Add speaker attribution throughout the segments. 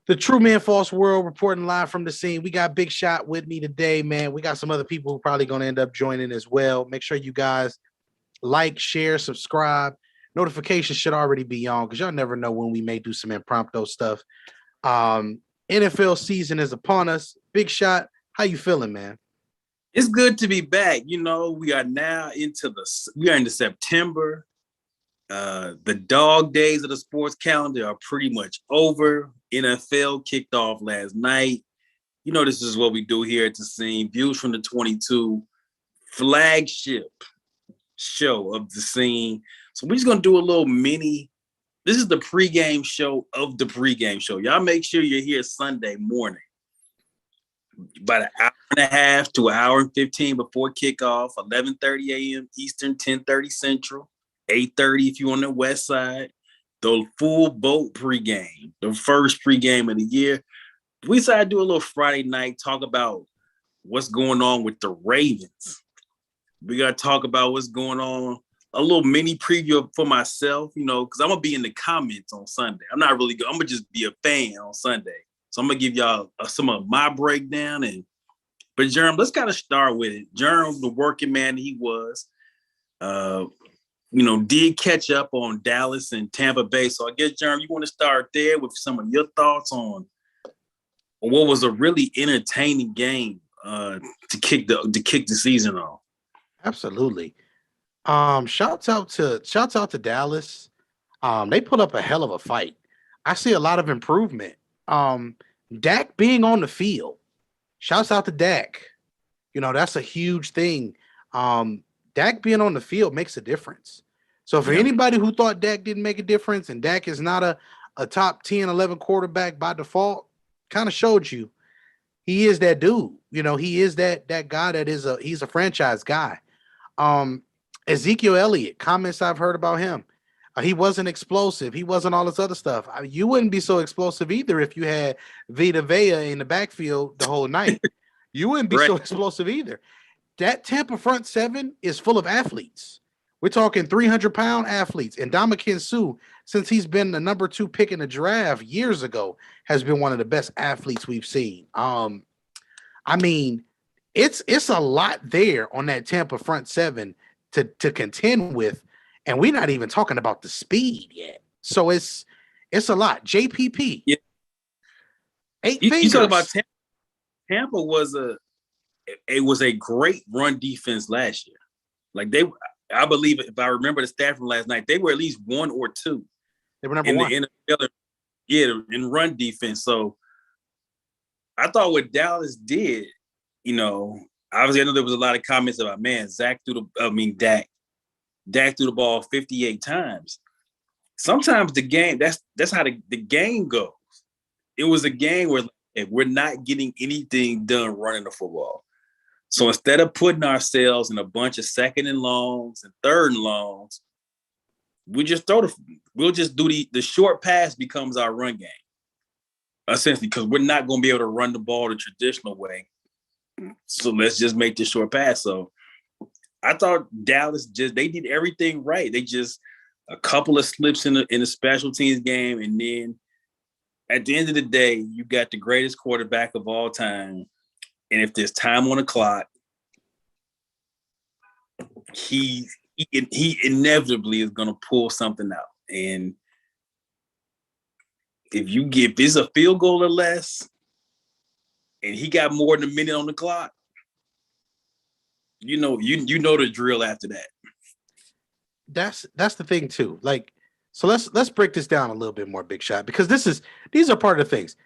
Speaker 1: The True Man False World reporting live from the scene. We got Big Shot with me today, man. We got some other people who are probably going to end up joining as well. Make sure you guys like, share, subscribe. Notifications should already be on because y'all never know when we may do some impromptu stuff. NFL season is upon us. Big Shot, how you feeling, man?
Speaker 2: It's good to be back. You know, we are now into September. The dog days of the sports calendar are pretty much over. NFL kicked off last night. You know, this is what we do here at the scene. Views from the 22 flagship show of the scene. So we're just going to do a little mini. This is the pregame show of the pregame show. Y'all make sure you're here Sunday morning. About an hour and a half to an hour and 15 before kickoff, 11:30 a.m. Eastern, 10:30 Central, 8:30 if you're on the west side. The full boat pregame, the first pregame of the year. We decided to do a little Friday night, talk about what's going on with the Ravens. We got to talk about what's going on, a little mini preview for myself, you know, because I'm going to be in the comments on Sunday. I'm not really good. I'm going to just be a fan on Sunday. So I'm going to give y'all some of my breakdown. But Jerm, let's kind of start with it. Jerm, the working man he was, did catch up on Dallas and Tampa Bay. So I guess, Jerm, you want to start there with some of your thoughts on what was a really entertaining game to kick the season off.
Speaker 1: Absolutely. Shouts out to Dallas. They put up a hell of a fight. I see a lot of improvement. Dak being on the field. Shouts out to Dak. You know, that's a huge thing. Dak being on the field makes a difference. So for anybody who thought Dak didn't make a difference and Dak is not a top 10, 11 quarterback by default, kind of showed you he is that dude. You know, he is that guy he's a franchise guy. Ezekiel Elliott, comments I've heard about him. He wasn't explosive. He wasn't all this other stuff. You wouldn't be so explosive either if you had Vita Vea in the backfield the whole night. You wouldn't be so explosive either. That Tampa front seven is full of athletes. We're talking 300-pound athletes. And Ndamukong Suh, since he's been the number 2 pick in the draft years ago, has been one of the best athletes we've seen. I mean, it's a lot there on that Tampa front seven to contend with. And we're not even talking about the speed yet. So it's a lot. JPP.
Speaker 2: Yeah.
Speaker 1: 8 fingers.
Speaker 2: You talk about Tampa. Tampa was a great run defense last year. Like I believe if I remember the stat from last night, they were at least 1 or 2.
Speaker 1: They were number 1.
Speaker 2: In run defense. So I thought what Dallas did, you know, obviously I know there was a lot of comments about, man, Dak threw the ball 58 times. Sometimes the game, that's how the game goes. It was a game where we're not getting anything done running the football. So instead of putting ourselves in a bunch of second and longs and third and longs, we'll just do the short pass becomes our run game. Essentially, because we're not going to be able to run the ball the traditional way. So let's just make the short pass. So I thought Dallas they did everything right. They just a couple of slips in the special teams game. And then at the end of the day, you got the greatest quarterback of all time. And if there's time on the clock, he inevitably is going to pull something out. And if it's a field goal or less, and he got more than a minute on the clock, you know the drill after that.
Speaker 1: That's the thing too. Like, so let's break this down a little bit more, Big Shot, because these are part of the things.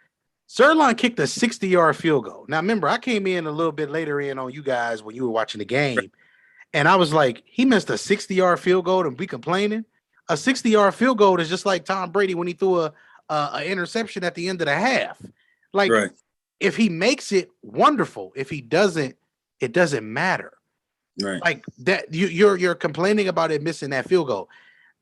Speaker 1: Zerline kicked a 60-yard field goal. Now, remember, I came in a little bit later in on you guys when you were watching the game, and I was like, he missed a 60-yard field goal and we complaining? A 60-yard field goal is just like Tom Brady when he threw a interception at the end of the half. Like, if he makes it, wonderful. If he doesn't, it doesn't matter.
Speaker 2: Right.
Speaker 1: Like that, you're complaining about it missing that field goal.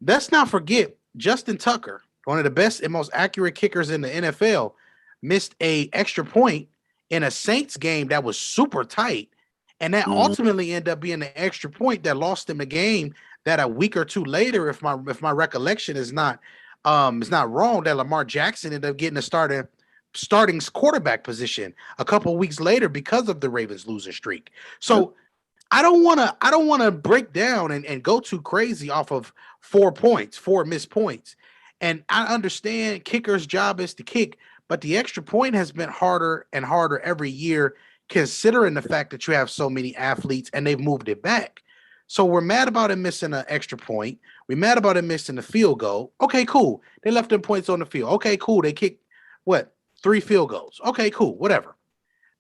Speaker 1: Let's not forget Justin Tucker, one of the best and most accurate kickers in the NFL, missed a extra point in a Saints game that was super tight, and that ultimately ended up being an extra point that lost him a game. That a week or two later, if my recollection is not wrong, that Lamar Jackson ended up getting a starting starting quarterback position a couple weeks later because of the Ravens losing streak. So I don't want to break down and go too crazy off of 4 points, 4 missed points. And I understand kicker's job is to kick, but the extra point has been harder and harder every year, considering the fact that you have so many athletes and they've moved it back. So we're mad about him missing an extra point. We're mad about him missing the field goal. Okay, cool. They left them points on the field. Okay, cool. They kicked what? 3 field goals. Okay, cool. Whatever.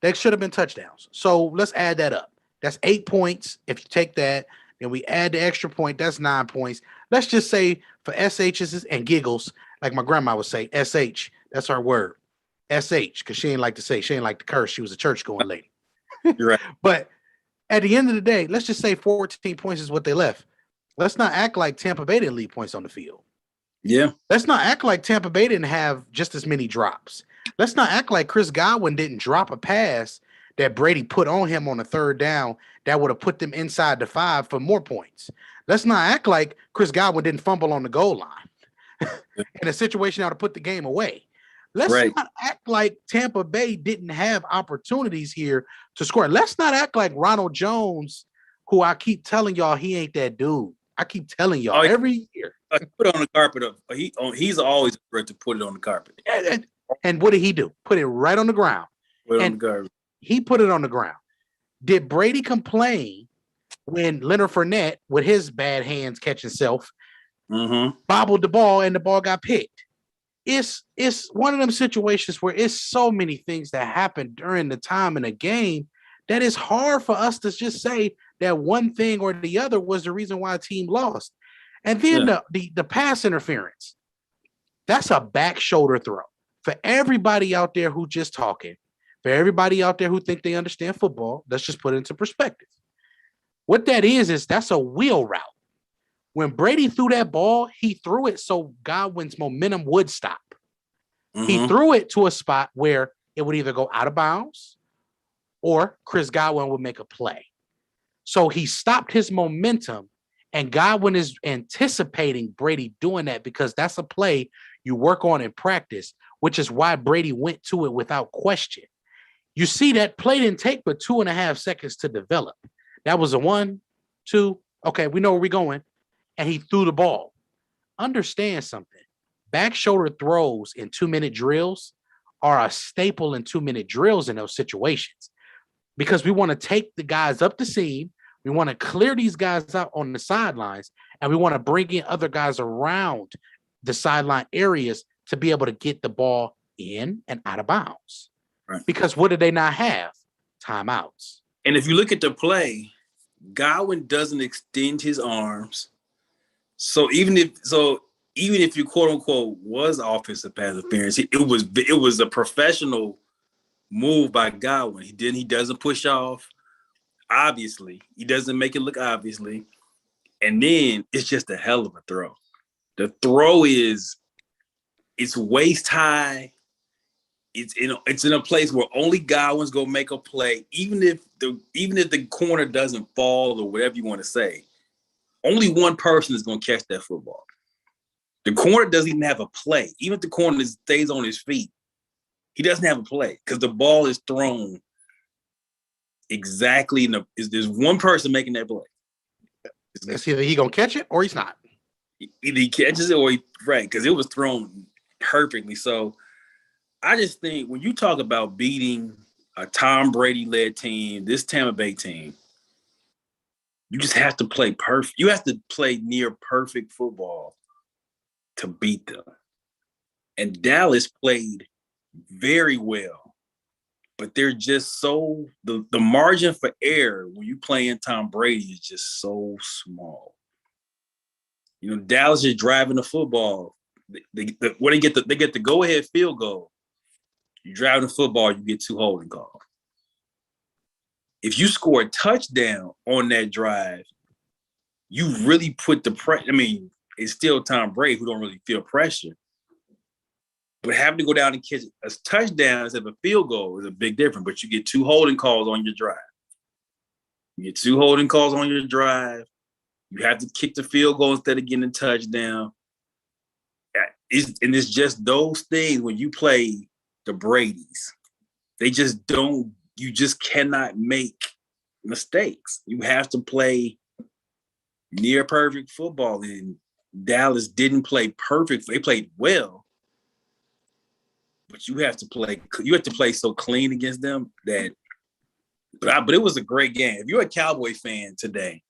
Speaker 1: They should have been touchdowns. So let's add that up. That's 8 points. If you take that, then we add the extra point, that's 9 points. Let's just say for SHs and giggles, like my grandma would say, SH, that's her word. SH, because she ain't like to say, she ain't like to curse. She was a church going lady.
Speaker 2: You're right.
Speaker 1: But at the end of the day, let's just say 14 points is what they left. Let's not act like Tampa Bay didn't leave points on the field.
Speaker 2: Yeah.
Speaker 1: Let's not act like Tampa Bay didn't have just as many drops. Let's not act like Chris Godwin didn't drop a pass that Brady put on him on a third down that would have put them inside the 5 for more points. Let's not act like Chris Godwin didn't fumble on the goal line in a situation that would have put the game away. Let's not act like Tampa Bay didn't have opportunities here to score. Let's not act like Ronald Jones, who I keep telling y'all he ain't that dude. I keep telling y'all every year.
Speaker 2: Put it on the carpet. He's always a threat to put it on the carpet.
Speaker 1: And what did he do? Put it right on the ground.
Speaker 2: Put it on the carpet.
Speaker 1: He put it on the ground. Did Brady complain when Leonard Fournette, with his bad hands catching self, bobbled the ball and the ball got picked? It's one of them situations where it's so many things that happen during the time in a game that it's hard for us to just say that one thing or the other was the reason why a team lost. And then the pass interference, that's a back shoulder throw. For everybody out there who just talking, for everybody out there who think they understand football, let's just put it into perspective. What that is that's a wheel route. When Brady threw that ball, he threw it so Godwin's momentum would stop. He threw it to a spot where it would either go out of bounds or Chris Godwin would make a play. So he stopped his momentum, and Godwin is anticipating Brady doing that because that's a play you work on in practice, which is why Brady went to it without question. You see, that play didn't take but 2.5 seconds to develop. That was a 1, 2. Okay, we know where we're going. And he threw the ball. Understand something. Back shoulder throws in 2-minute drills are a staple in 2-minute drills in those situations because we want to take the guys up the seam. We want to clear these guys out on the sidelines, and we want to bring in other guys around the sideline areas to be able to get the ball in and out of bounds.
Speaker 2: Right.
Speaker 1: Because what did they not have? Timeouts.
Speaker 2: And if you look at the play, Godwin doesn't extend his arms. So even if you quote unquote was offensive pass interference, it was a professional move by Godwin. He doesn't push off. Obviously, he doesn't make it look obviously. And then it's just a hell of a throw. The throw it's waist high. It's in a place where only Godwin's gonna make a play, even if the corner doesn't fall or whatever you want to say. Only one person is gonna catch that football. The corner doesn't even have a play. Even if the corner stays on his feet, he doesn't have a play because the ball is thrown exactly there's one person making that play.
Speaker 1: It's either he gonna catch it or he's not.
Speaker 2: Either he catches it or because it was thrown perfectly. So I just think when you talk about beating a Tom Brady-led team, this Tampa Bay team, you just have to play perfect. You have to play near perfect football to beat them. And Dallas played very well, but they're just so the margin for error when you play in Tom Brady is just so small. You know, Dallas is driving the football. When they get the go-ahead field goal, you drive the football, you get 2 holding calls. If you score a touchdown on that drive, you really put the pressure. I mean, it's still Tom Brady who don't really feel pressure. But having to go down and catch a touchdown instead of a field goal is a big difference. But you get 2 holding calls on your drive. You get 2 holding calls on your drive. You have to kick the field goal instead of getting a touchdown. And it's just those things when you play the Bradys. They just don't. You just cannot make mistakes. You have to play near perfect football, and Dallas didn't play perfect. They played well, but you have to play. You have to play so clean against them that. But it was a great game. If you're a Cowboy fan today,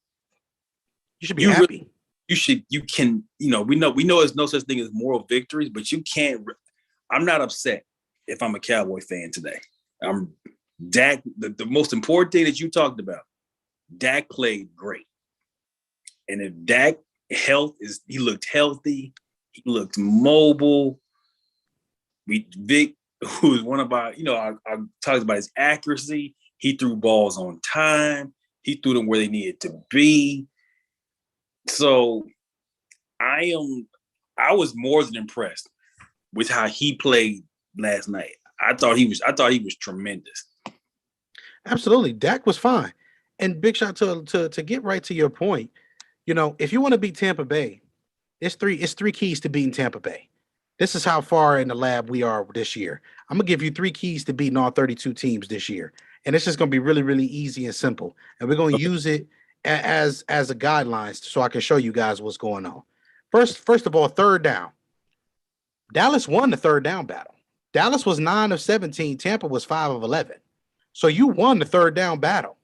Speaker 1: You should be happy.
Speaker 2: You can, we know there's no such thing as moral victories, but you can't. I'm not upset if I'm a Cowboy fan today. Dak, the most important thing that you talked about, Dak played great. And if Dak he looked healthy, he looked mobile. Vic, who is one of our, I talked about his accuracy. He threw balls on time. He threw them where they needed to be. So I was more than impressed with how he played last night. I thought he was tremendous.
Speaker 1: Absolutely. Dak was fine. And big shot to get right to your point. If you want to beat Tampa Bay, it's three keys to beating Tampa Bay. This is how far in the lab we are this year. I'm gonna give you 3 keys to beating all 32 teams this year. And it's just gonna be really, really easy and simple. And we're gonna use it as a guidelines so I can show you guys what's going on. First of all, third down. Dallas won the third down battle. Dallas was 9 of 17. Tampa was 5 of 11. So you won the third down battle.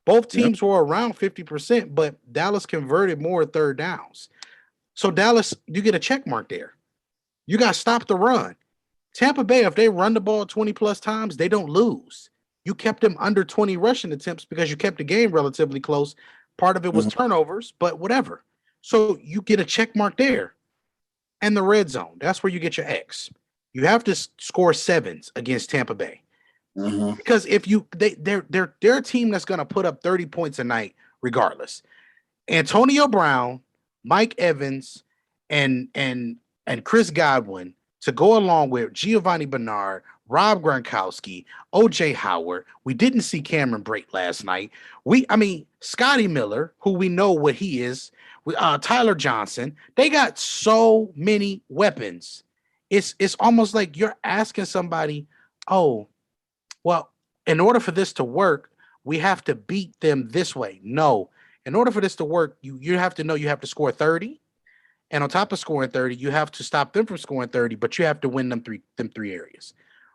Speaker 1: Both teams were around 50%, but Dallas converted more third downs. So Dallas, you get a check mark there. You got to stop the run. Tampa Bay, if they run the ball 20 plus times, they don't lose. You kept them under 20 rushing attempts because you kept the game relatively close. Part of it was turnovers, but whatever. So you get a check mark there. And the red zone, that's where you get your X. You have to score 7s against Tampa Bay. Because if they're a team that's going to put up 30 points a night regardless. Antonio Brown, Mike Evans, and Chris Godwin to go along with Giovanni Bernard, Rob Gronkowski, OJ Howard. We didn't see Cameron Brate last night. Scotty Miller, who we know what he is, Tyler Johnson. They got so many weapons. It's almost like you're asking somebody, oh, well, in order for this to work, we have to beat them this way. No, in order for this to work, you have to know you have to score 30. And on top of scoring 30, you have to stop them from scoring 30, but you have to win them three areas.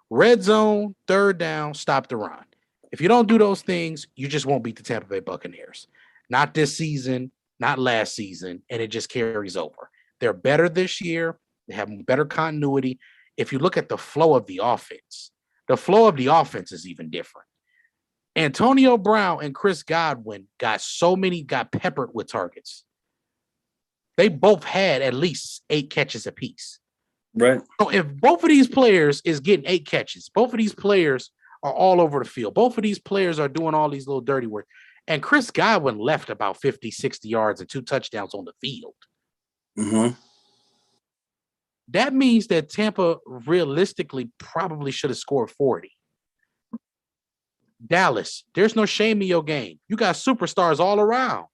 Speaker 1: Red zone, third down, stop the run. If you don't do those things, you just won't beat the Tampa Bay Buccaneers. Not this season, not last season, and it just carries over. They're better this year. They have better continuity. If you look at the flow of the offense is even different. Antonio Brown and Chris Godwin got peppered with targets. They both had at least 8 catches apiece.
Speaker 2: Right.
Speaker 1: So if both of these players is getting 8 catches, both of these players are all over the field. Both of these players are doing all these little dirty work. And Chris Godwin left about 50, 60 yards and 2 touchdowns on the field. That means that Tampa realistically probably should have scored 40. Dallas, there's no shame in your game. You got superstars all around.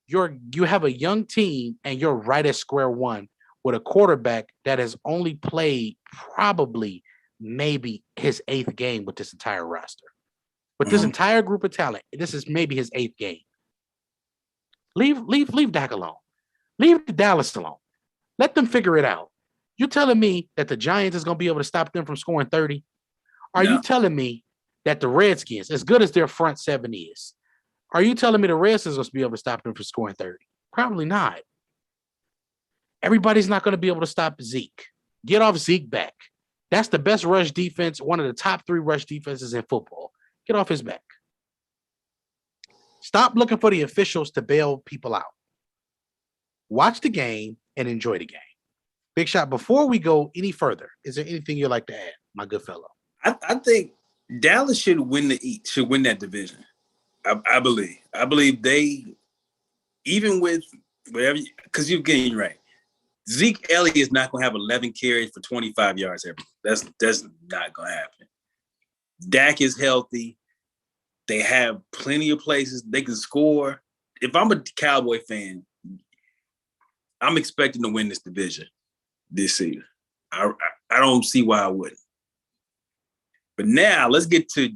Speaker 1: You have a young team and you're right at square one with a quarterback that has only played probably maybe his 8th game with this entire roster. With this entire group of talent, this is maybe his 8th game. Leave Dak alone. Leave Dallas alone. Let them figure it out. You telling me that the Giants is going to be able to stop them from scoring 30? Are you telling me that the Redskins, as good as their front 7 is, are you telling me the Redskins are going to be able to stop them from scoring 30? Probably not. Everybody's not going to be able to stop Zeke. Get off Zeke back. That's the best rush defense, one of the top 3 rush defenses in football. Get off his back. Stop looking for the officials to bail people out. Watch the game and enjoy the game. Big Shot, before we go any further, is there anything you'd like to add, my good fellow?
Speaker 2: I think Dallas should win that division. I believe they, even with whatever, because you're getting right. Zeke Elliott is not going to have 11 carries for 25 yards every. That's not going to happen. Dak is healthy. They have plenty of places they can score. If I'm a Cowboy fan, I'm expecting to win this division this season. I don't see why I wouldn't. But now let's get to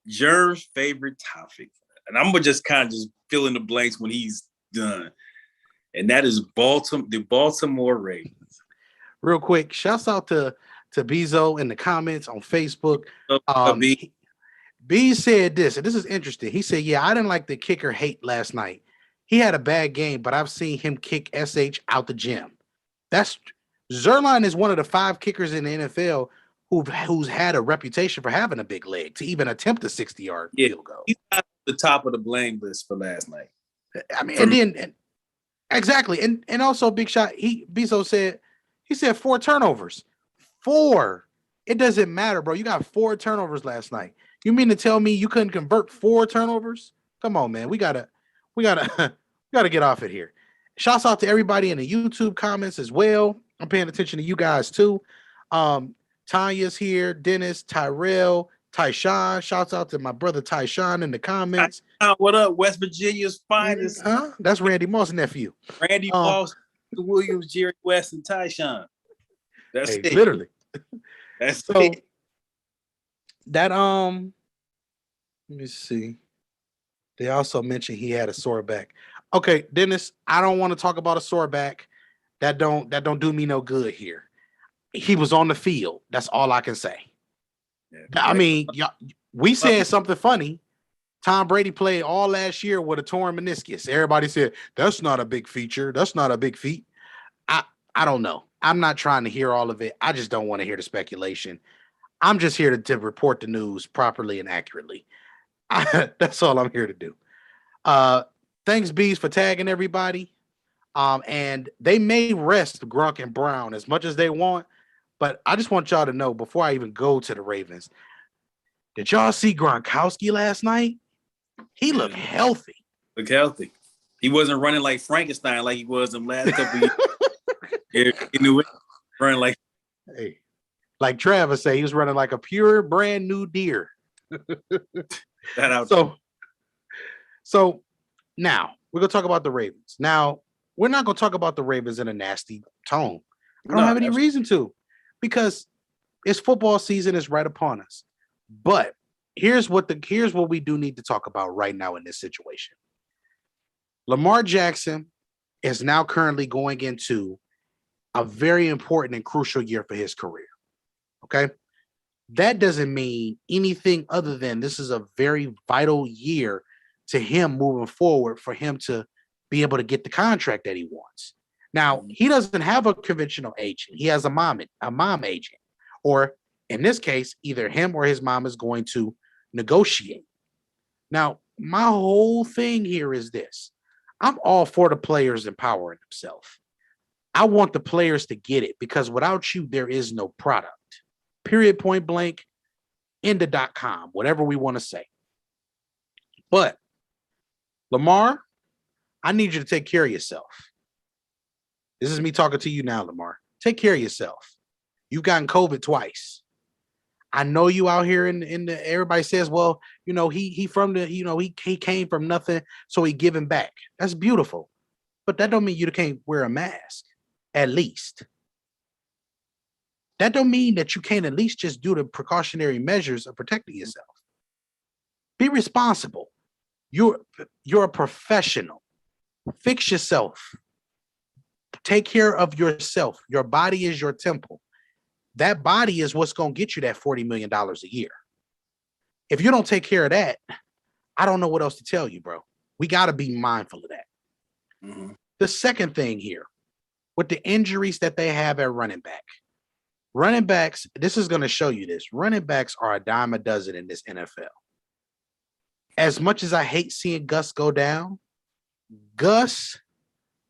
Speaker 2: Jerm's favorite topic. And I'm gonna just kind of just fill in the blanks when he's done. And that is the Baltimore Ravens.
Speaker 1: Real quick, shouts out to Bezo in the comments on Facebook. B said this, and this is interesting. He said, "Yeah, I didn't like the kicker hate last night. He had a bad game, but I've seen him kick SH out the gym. That's Zerline is one of the 5 kickers in the NFL who's had a reputation for having a big leg to even attempt a 60-yard field goal.
Speaker 2: He's at the top of the blame list for last night.
Speaker 1: I mean, exactly, and also big shot. Bezo said 4 turnovers. 4. It doesn't matter, bro. You got 4 turnovers last night. You mean to tell me you couldn't convert 4 turnovers? Come on, man. We gotta get off it here. Shouts out to everybody in the YouTube comments as well. I'm paying attention to you guys too. Tanya's here, Dennis, Tyrell, Tyshawn. Shouts out to my brother Tyshawn in the comments.
Speaker 2: What up, West Virginia's finest?
Speaker 1: That's Randy Moss' nephew.
Speaker 2: Randy Moss, Williams, Jerry West, and Tyshawn. That's it.
Speaker 1: Literally.
Speaker 2: That's
Speaker 1: so
Speaker 2: it.
Speaker 1: That let me see. They also mentioned he had a sore back. Okay, Dennis, I don't want to talk about a sore back. That don't do me no good here. He was on the field. That's all I can say. Yeah, I mean, we said something funny. Tom Brady played all last year with a torn meniscus. Everybody said that's not a big feature. That's not a big feat. I don't know. I'm not trying to hear all of it. I just don't want to hear the speculation. I'm just here to report the news properly and accurately. That's all I'm here to do. Thanks, Bees, for tagging everybody. And they may rest Gronk and Brown as much as they want, but I just want y'all to know before I even go to the Ravens, did y'all see Gronkowski last night? He looked healthy.
Speaker 2: Look healthy. He wasn't running like Frankenstein like he was in the last couple of years. He knew it. Running
Speaker 1: like Travis said, he was running like a pure brand new deer. So now we're gonna talk about the Ravens. Now we're not gonna talk about the Ravens in a nasty tone. I don't have any reason to, because it's football season is right upon us. But here's what we do need to talk about right now in this situation. Lamar Jackson is now currently going into a very important and crucial year for his career. Okay. That doesn't mean anything other than this is a very vital year to him moving forward for him to be able to get the contract that he wants. Now, he doesn't have a conventional agent. He has a mom agent, or in this case, either him or his mom is going to negotiate. Now, my whole thing here is this. I'm all for the players empowering themselves. I want the players to get it, because without you, there is no product. Period, point blank, end.com, whatever we want to say. But Lamar, I need you to take care of yourself. This is me talking to you now, Lamar. Take care of yourself. You've gotten COVID twice. I know you out here in the, everybody says, well, he from the, he came from nothing, so he giving back. That's beautiful. But that don't mean you can't wear a mask, at least. That don't mean that you can't at least just do the precautionary measures of protecting yourself. Be responsible. You're a professional. Fix yourself. Take care of yourself. Your body is your temple. That body is what's going to get you that $40 million a year. If you don't take care of that, I don't know what else to tell you, bro. We got to be mindful of that. Mm-hmm. The second thing here, with the injuries that they have at running back, running backs, this is going to show you this. Running backs are a dime a dozen in this NFL. As much as I hate seeing Gus go down, Gus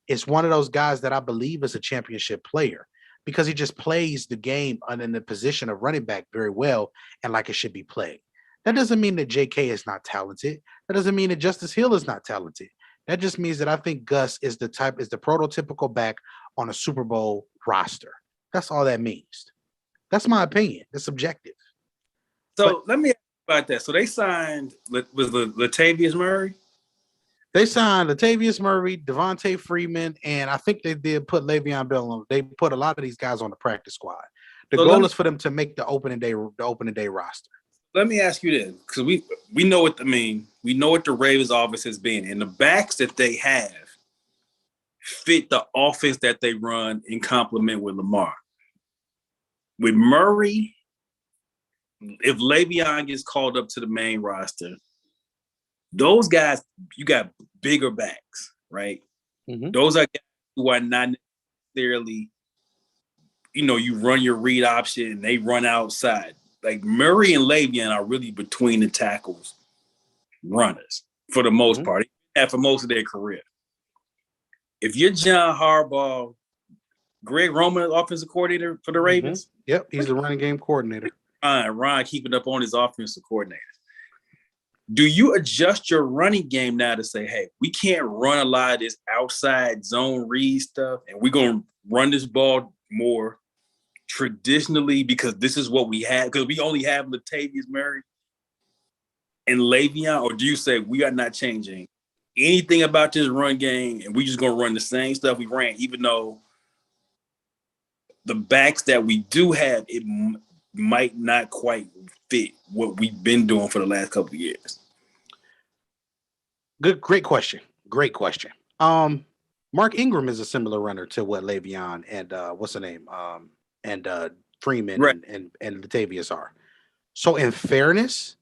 Speaker 1: is one of those guys that I believe is a championship player, because he just plays the game in the position of running back very well and like it should be played. That doesn't mean that JK is not talented. That doesn't mean that Justice Hill is not talented. That just means that I think Gus is the prototypical back on a Super Bowl roster. That's all that means. That's my opinion. It's subjective.
Speaker 2: So let me ask you about that. So they signed with Latavius Murray?
Speaker 1: They signed Latavius Murray, Devontae Freeman, and I think they did put Le'Veon Bell on. They put a lot of these guys on the practice squad. The
Speaker 2: So
Speaker 1: goal is for them to make the opening day roster.
Speaker 2: let me ask you this, because we know what we know what the Ravens offense has been, and the backs that they have fit the offense that they run in complement with Lamar. With Murray, if Le'Veon gets called up to the main roster, those guys, you got bigger backs, right?
Speaker 1: Mm-hmm.
Speaker 2: Those are guys who are not necessarily, you run your read option and they run outside. Like Murray and Le'Veon are really between the tackles runners for the most part, and for most of their career. If you're John Harbaugh, Greg Roman, offensive coordinator for the Ravens.
Speaker 1: Yep, he's the running game coordinator.
Speaker 2: Ron keeping up on his offensive coordinator. Do you adjust your running game now to say, hey, we can't run a lot of this outside zone read stuff, and we're going to run this ball more traditionally because this is what we have, because we only have Latavius Murray and Le'Veon? Or do you say we are not changing anything about this run game and we just going to run the same stuff we ran, even though the backs that we do have, it might not quite fit what we've been doing for the last couple of years?
Speaker 1: Great question. Mark Ingram is a similar runner to what Le'Veon and what's the name? And Freeman
Speaker 2: Right.
Speaker 1: and Latavius are. So in fairness,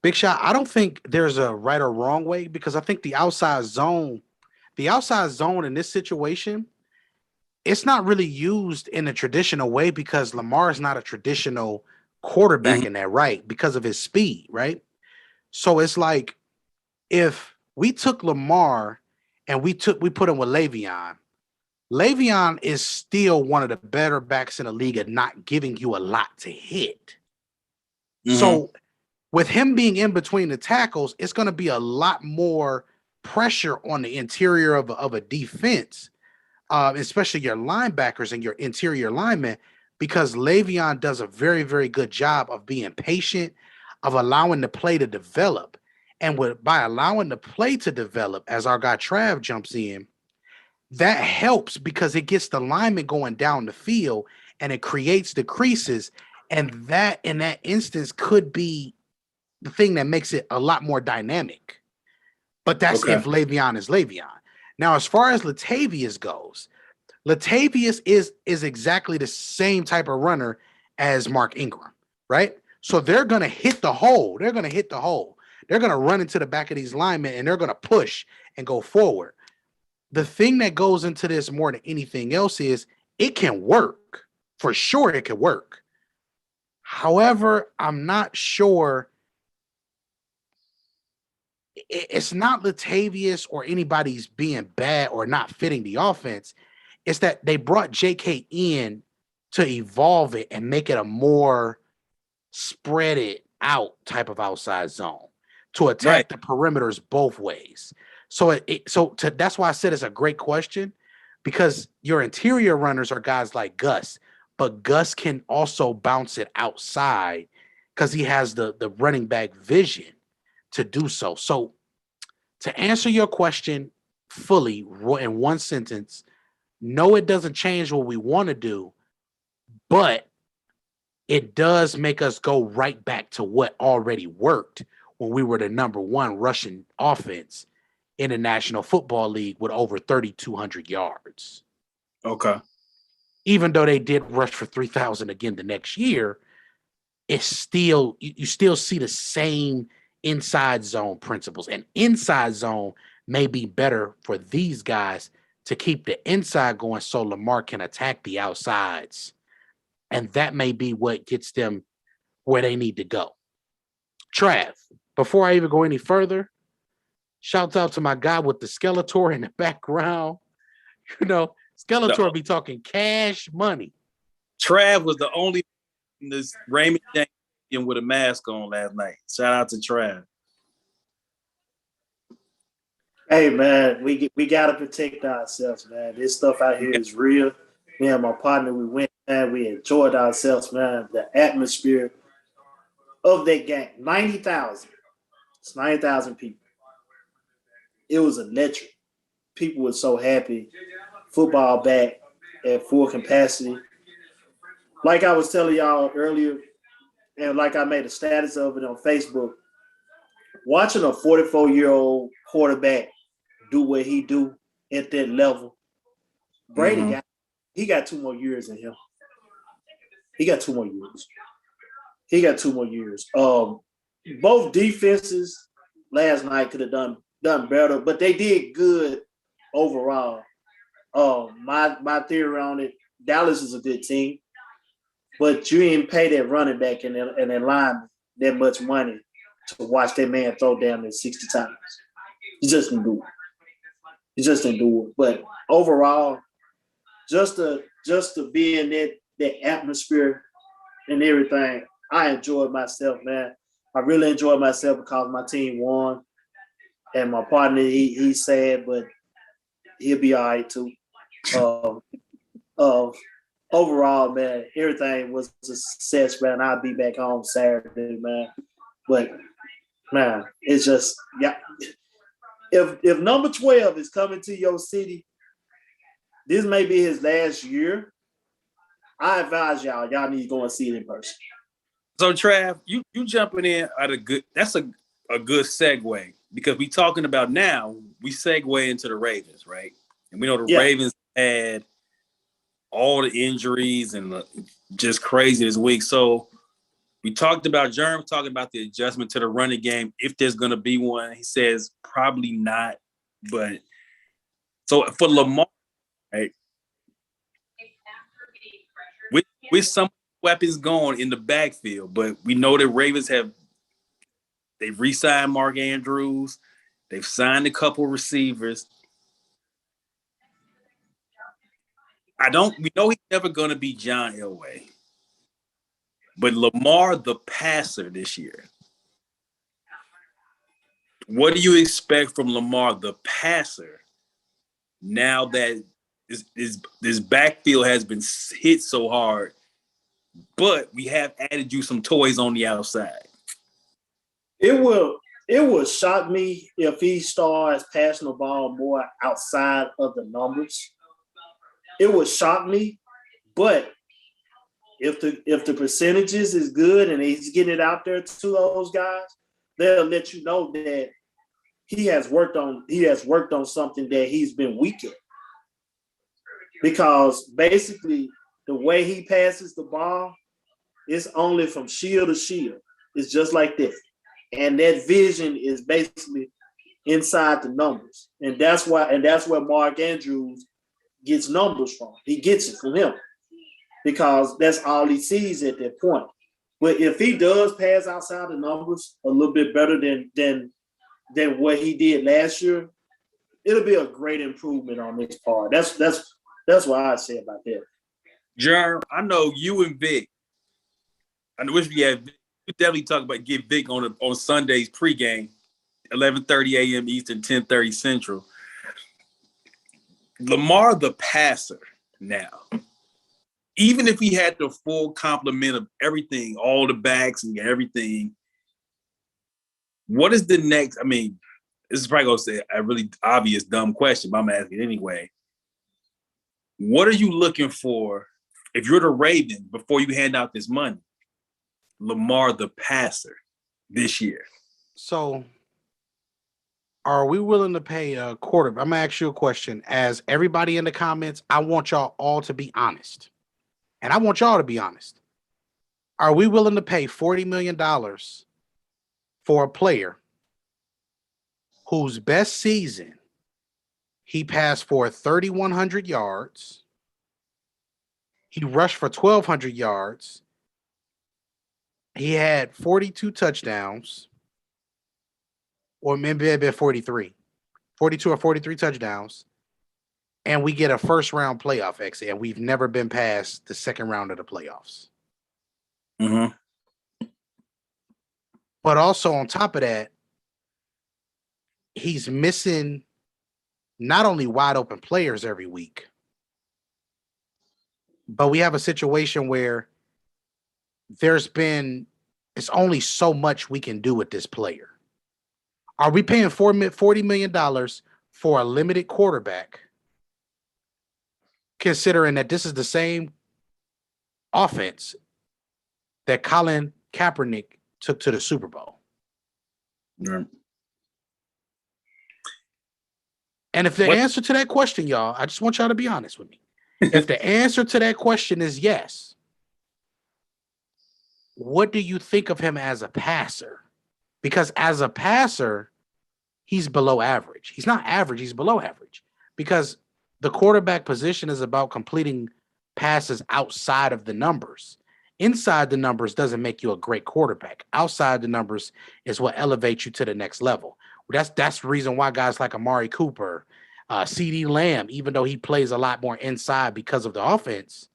Speaker 1: Big Shot, I don't think there's a right or wrong way, because I think the outside zone in this situation, it's not really used in a traditional way because Lamar is not a traditional quarterback in that right because of his speed, right? So it's like if we took Lamar and we put him with Le'Veon, Le'Veon is still one of the better backs in the league at not giving you a lot to hit. So with him being in between the tackles, it's going to be a lot more pressure on the interior of a defense, especially your linebackers and your interior linemen, because Le'Veon does a very, very good job of being patient, of allowing the play to develop. And by allowing the play to develop, as our guy Trav jumps in, that helps because it gets the lineman going down the field and it creates the creases. And that, in that instance, could be the thing that makes it a lot more dynamic. But that's if Le'Veon is Le'Veon. Now, as far as Latavius goes, Latavius is exactly the same type of runner as Mark Ingram, right? So they're going to hit the hole. They're going to run into the back of these linemen and they're going to push and go forward. The thing that goes into this more than anything else is it can work. For sure, it can work. However, I'm not sure. It's not Latavius or anybody's being bad or not fitting the offense. It's that they brought JK in to evolve it and make it a more spread it out type of outside zone to attack the perimeters both ways. So that's why I said it's a great question, because your interior runners are guys like Gus, but Gus can also bounce it outside because he has the running back vision to do so. So to answer your question fully in one sentence, no, it doesn't change what we want to do, but it does make us go right back to what already worked when we were the number one rushing offense in the National Football League with over 3,200 yards.
Speaker 2: Okay.
Speaker 1: Even though they did rush for 3,000 again the next year, it's still, you still see the same inside zone principles. And inside zone may be better for these guys to keep the inside going so Lamar can attack the outsides. And that may be what gets them where they need to go. Trav, before I even go any further, shouts out to my guy with the Skeletor in the background. Skeletor be talking cash money.
Speaker 2: Trav was the only in this Raymond James with a mask on last night. Shout out to Trav.
Speaker 3: Hey man, we gotta protect ourselves, man. This stuff out here is real. Me and my partner, we went, man. We enjoyed ourselves, man. The atmosphere of that game, 90,000. It's 90,000 people. It was electric. People were so happy. Football back at full capacity. like I was telling y'all earlier, and like I made a status of it on Facebook, watching a 44-year-old quarterback do what he do at that level, Brady got 2 more years in him. He got 2 more years. He got 2 more years. Both defenses last night could have done better, but they did good overall. My theory on it, Dallas is a good team, but you didn't pay that running back and that lineman that much money to watch that man throw down there 60 times. He just didn't do it. He just didn't do it. But overall, just to be in that atmosphere and everything, I enjoyed myself, man. I really enjoyed myself because my team won. And my partner, he's sad, but he'll be all right too. Overall, man, everything was a success, man. I'll be back home Saturday, man. But man, it's just if number 12 is coming to your city, this may be his last year. I advise y'all need to go and see it in person.
Speaker 2: So Trav, you jumping in at that's a good segue, because we talking about now, we segue into the Ravens, right? And we know the Ravens had all the injuries and just crazy this week. So we talked about Jerm talking about the adjustment to the running game, if there's going to be one. He says probably not. But so for Lamar, right, with some weapons going in the backfield, but we know that Ravens they've re-signed Mark Andrews. They've signed a couple receivers. We know he's never going to be John Elway. But Lamar, the passer this year, what do you expect from Lamar, the passer, now that this backfield has been hit so hard, but we have added you some toys on the outside?
Speaker 3: It will shock me if he starts passing the ball more outside of the numbers. It would shock me, but if the percentages is good and he's getting it out there to those guys, they'll let you know that he has worked on something that he's been weak at. Because basically the way he passes the ball is only from shield to shield. It's just like this. And that vision is basically inside the numbers. And that's where Mark Andrews gets numbers from. He gets it from him because that's all he sees at that point. But if he does pass outside the numbers a little bit better than what he did last year, it'll be a great improvement on his part. That's what I say about that.
Speaker 2: Jerm, I know you and Vic. I wish we had Vic. We definitely talk about get Vic on Sunday's pregame, 11:30 a.m. Eastern, 10:30 Central. Lamar the passer now, even if he had the full complement of everything, all the backs and everything, what is the next? I mean, this is probably going to say a really obvious, dumb question, but I'm asking anyway. What are you looking for if you're the Ravens before you hand out this money? Lamar the passer this year.
Speaker 1: So are we willing to pay a quarter? I'm gonna ask you a question. As everybody in the comments, I want y'all all to be honest. And I want y'all to be honest. Are we willing to pay $40 million for a player whose best season he passed for 3,100 yards, he rushed for 1,200 yards, he had 42 touchdowns, or maybe it been 42 or 43 touchdowns, and we get a first-round playoff exit, and we've never been past the second round of the playoffs.
Speaker 2: Mm-hmm.
Speaker 1: But also on top of that, he's missing not only wide open players every week, but we have a situation where it's only so much we can do with this player. Are we paying $40 million for a limited quarterback, considering that this is the same offense that Colin Kaepernick took to the Super Bowl?
Speaker 2: Right.
Speaker 1: And if the answer to that question, y'all, I just want y'all to be honest with me. If the answer to that question is yes, what do you think of him as a passer? Because as a passer, he's below average. He's not average, he's below average. Because the quarterback position is about completing passes outside of the numbers. Inside the numbers doesn't make you a great quarterback. Outside the numbers is what elevates you to the next level. That's the reason why guys like Amari Cooper, CD Lamb, even though he plays a lot more inside because of the offense,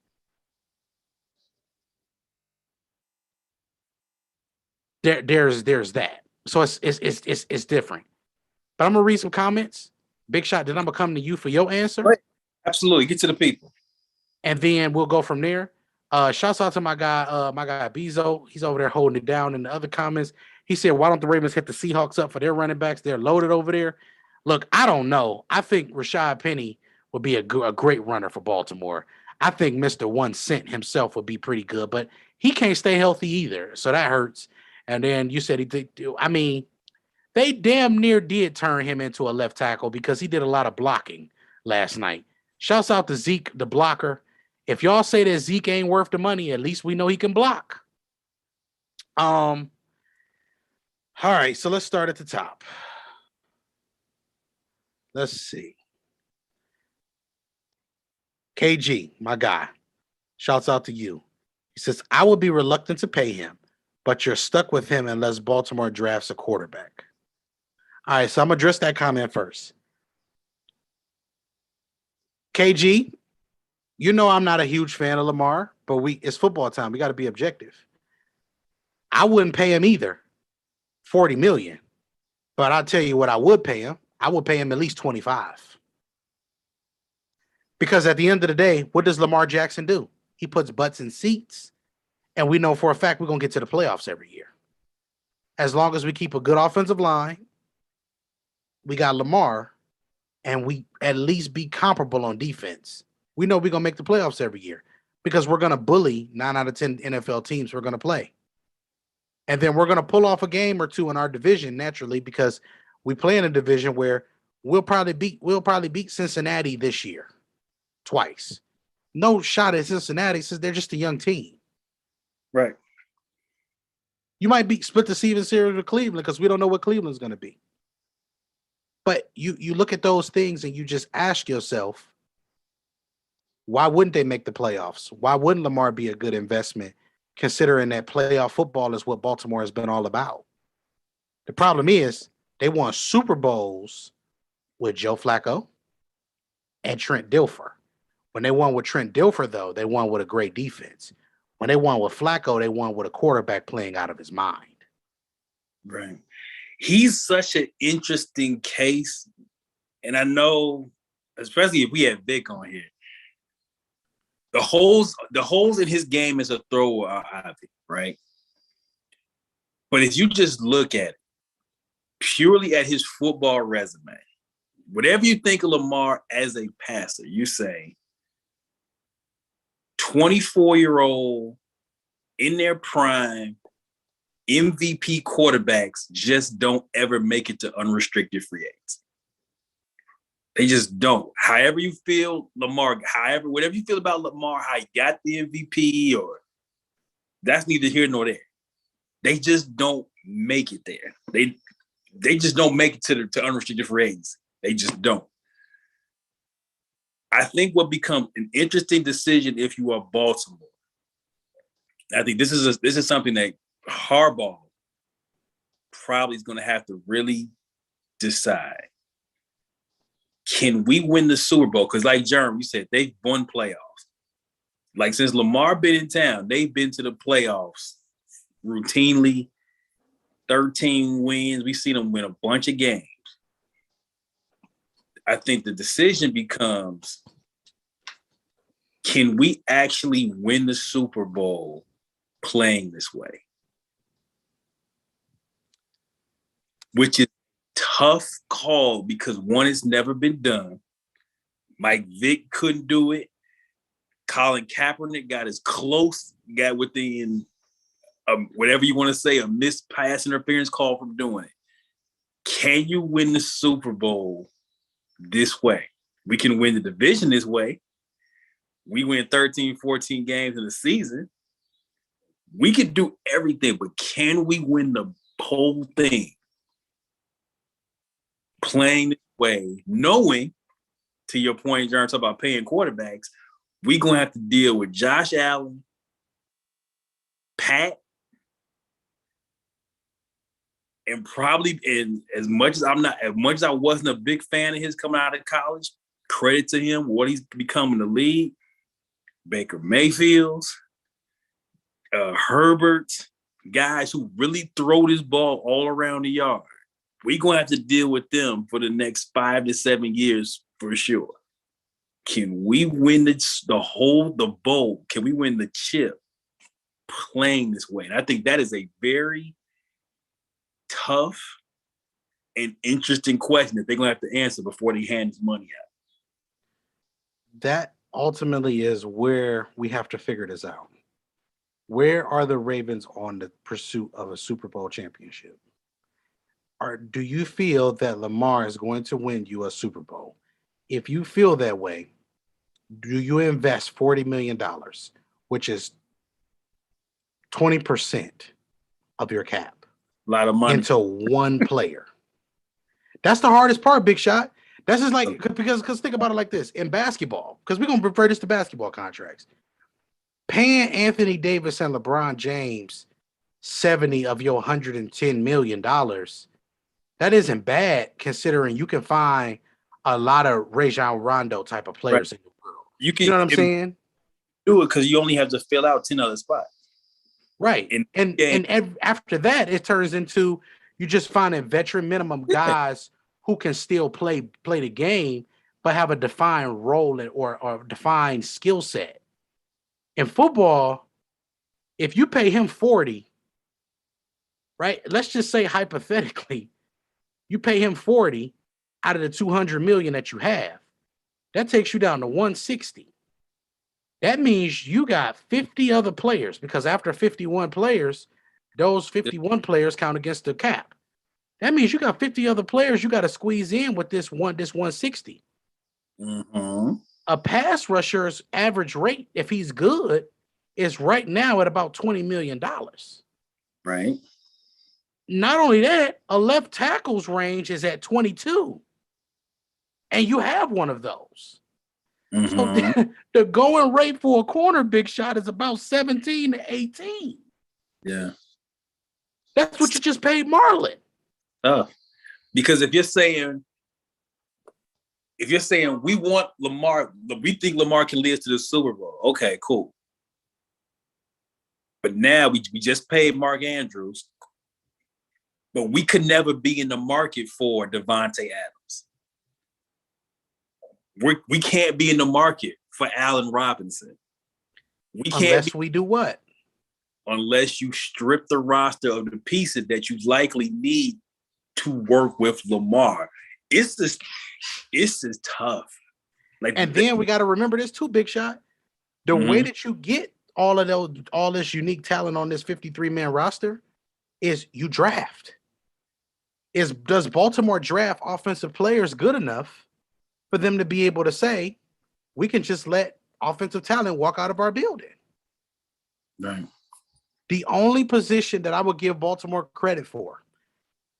Speaker 1: there's that. So it's different. But I'm gonna read some comments. Big Shot, then I'm gonna come to you for your answer.
Speaker 2: Right. Absolutely, get to the people,
Speaker 1: and then we'll go from there. Shouts out to my guy Bezo. He's over there holding it down. In the other comments, he said, "Why don't the Ravens hit the Seahawks up for their running backs? They're loaded over there." Look, I don't know. I think Rashad Penny would be a great runner for Baltimore. I think Mr. 1 Cent himself would be pretty good, but he can't stay healthy either, so that hurts. And then you said they damn near did turn him into a left tackle because he did a lot of blocking last night. Shouts out to Zeke, the blocker. If y'all say that Zeke ain't worth the money, at least we know he can block. All right, so let's start at the top. Let's see. KG, my guy. Shouts out to you. He says, I would be reluctant to pay him, but you're stuck with him unless Baltimore drafts a quarterback. All right, so I'm going to address that comment first. KG, you know I'm not a huge fan of Lamar, but it's football time. We got to be objective. I wouldn't pay him either, $40 million. But I'll tell you what I would pay him. I would pay him at least 25. Because at the end of the day, what does Lamar Jackson do? He puts butts in seats, and we know for a fact we're going to get to the playoffs every year. As long as we keep a good offensive line, we got Lamar, and we at least be comparable on defense. We know we're going to make the playoffs every year because we're going to bully 9 out of 10 NFL teams we're going to play. And then we're going to pull off a game or two in our division naturally because we play in a division where we'll probably beat Cincinnati this year twice. No shot at Cincinnati since they're just a young team.
Speaker 2: right?
Speaker 1: You might split the season series with Cleveland because we don't know what Cleveland's going to be. But you look at those things and you just ask yourself, why wouldn't they make the playoffs? Why wouldn't Lamar be a good investment, considering that playoff football is what Baltimore has been all about? The problem is they won Super Bowls with Joe Flacco and Trent Dilfer. When they won with Trent Dilfer, though, they won with a great defense. When they won with Flacco, they won with a quarterback playing out of his mind.
Speaker 2: Right. He's such an interesting case. And I know, especially if we had Vic on here, the holes in his game as a thrower are obvious, right? But if you just look at it, purely at his football resume, whatever you think of Lamar as a passer, you say 24-year-old in their prime, MVP quarterbacks just don't ever make it to unrestricted free agents. They just don't. However you feel, whatever you feel about Lamar, how he got the MVP, or that's neither here nor there. They just don't make it there. They just don't make it to unrestricted free agents. They just don't. I think what becomes an interesting decision if you are Baltimore, I think this is something that Harbaugh probably is going to have to really decide. Can we win the Super Bowl? Because like Jeremy, you said, they've won playoffs. Like since Lamar been in town, they've been to the playoffs routinely, 13 wins. We've seen them win a bunch of games. I think the decision becomes, can we actually win the Super Bowl playing this way? Which is a tough call because one, it's never been done. Mike Vick couldn't do it. Colin Kaepernick got within whatever you want to say, a missed pass interference call from doing it. Can you win the Super Bowl this way? We can win the division this way. We win 13, 14 games in the season. We could do everything, but can we win the whole thing playing this way, knowing, to your point, Jeremy, talk about paying quarterbacks, we're going to have to deal with Josh Allen, Pat, and probably, and as much as I wasn't a big fan of his coming out of college, credit to him, what he's become in the league, Baker Mayfield's, Herbert, guys who really throw this ball all around the yard. We're going to have to deal with them for the next 5 to 7 years for sure. Can we win the bowl? Can we win the chip playing this way? And I think that is a very tough and interesting question that they're going to have to answer before they hand this money out.
Speaker 1: That ultimately is where we have to figure this out. Where are the Ravens on the pursuit of a Super Bowl championship? Or do you feel that Lamar is going to win you a Super Bowl? If you feel that way, do you invest $40 million, which is 20% of your cap,
Speaker 2: a lot of money,
Speaker 1: into one player? That's the hardest part, Big Shot. That's just like, because think about it like this. In basketball, because we're going to refer this to basketball contracts, paying Anthony Davis and LeBron James 70 of your $110 million, that isn't bad considering you can find a lot of Rajon Rondo type of players in the world. You know what I'm saying?
Speaker 2: Do it because you only have to fill out 10 other spots.
Speaker 1: Right. And after that, it turns into you just finding veteran minimum guys who can still play the game, but have a defined role or defined skill set. In football, if you pay him 40, right? Let's just say hypothetically, you pay him 40 out of the 200 million that you have. That takes you down to 160. That means you got 50 other players, because after 51 players, those 51 players count against the cap. That means you got 50 other players you got to squeeze in with this 160.
Speaker 2: Mm-hmm.
Speaker 1: A pass rusher's average rate, if he's good, is right now at about $20 million.
Speaker 2: Right.
Speaker 1: Not only that, a left tackle's range is at 22. And you have one of those.
Speaker 2: Mm-hmm.
Speaker 1: So the going rate for a corner, Big Shot, is about 17 to 18.
Speaker 2: Yeah.
Speaker 1: That's what you just paid Marlon.
Speaker 2: Because if you're saying we want Lamar, we think Lamar can lead us to the Super Bowl, okay, cool. But now we just paid Mark Andrews, but we could never be in the market for Devontae Adams. We can't be in the market for Allen Robinson.
Speaker 1: Unless we do what?
Speaker 2: Unless you strip the roster of the pieces that you likely need to work with Lamar. It's just tough.
Speaker 1: And then we got to remember this too, Big Shot. The way that you get all this unique talent on this 53-man roster is you draft. Does Baltimore draft offensive players good enough for them to be able to say, we can just let offensive talent walk out of our building?
Speaker 2: Right.
Speaker 1: The only position that I would give Baltimore credit for,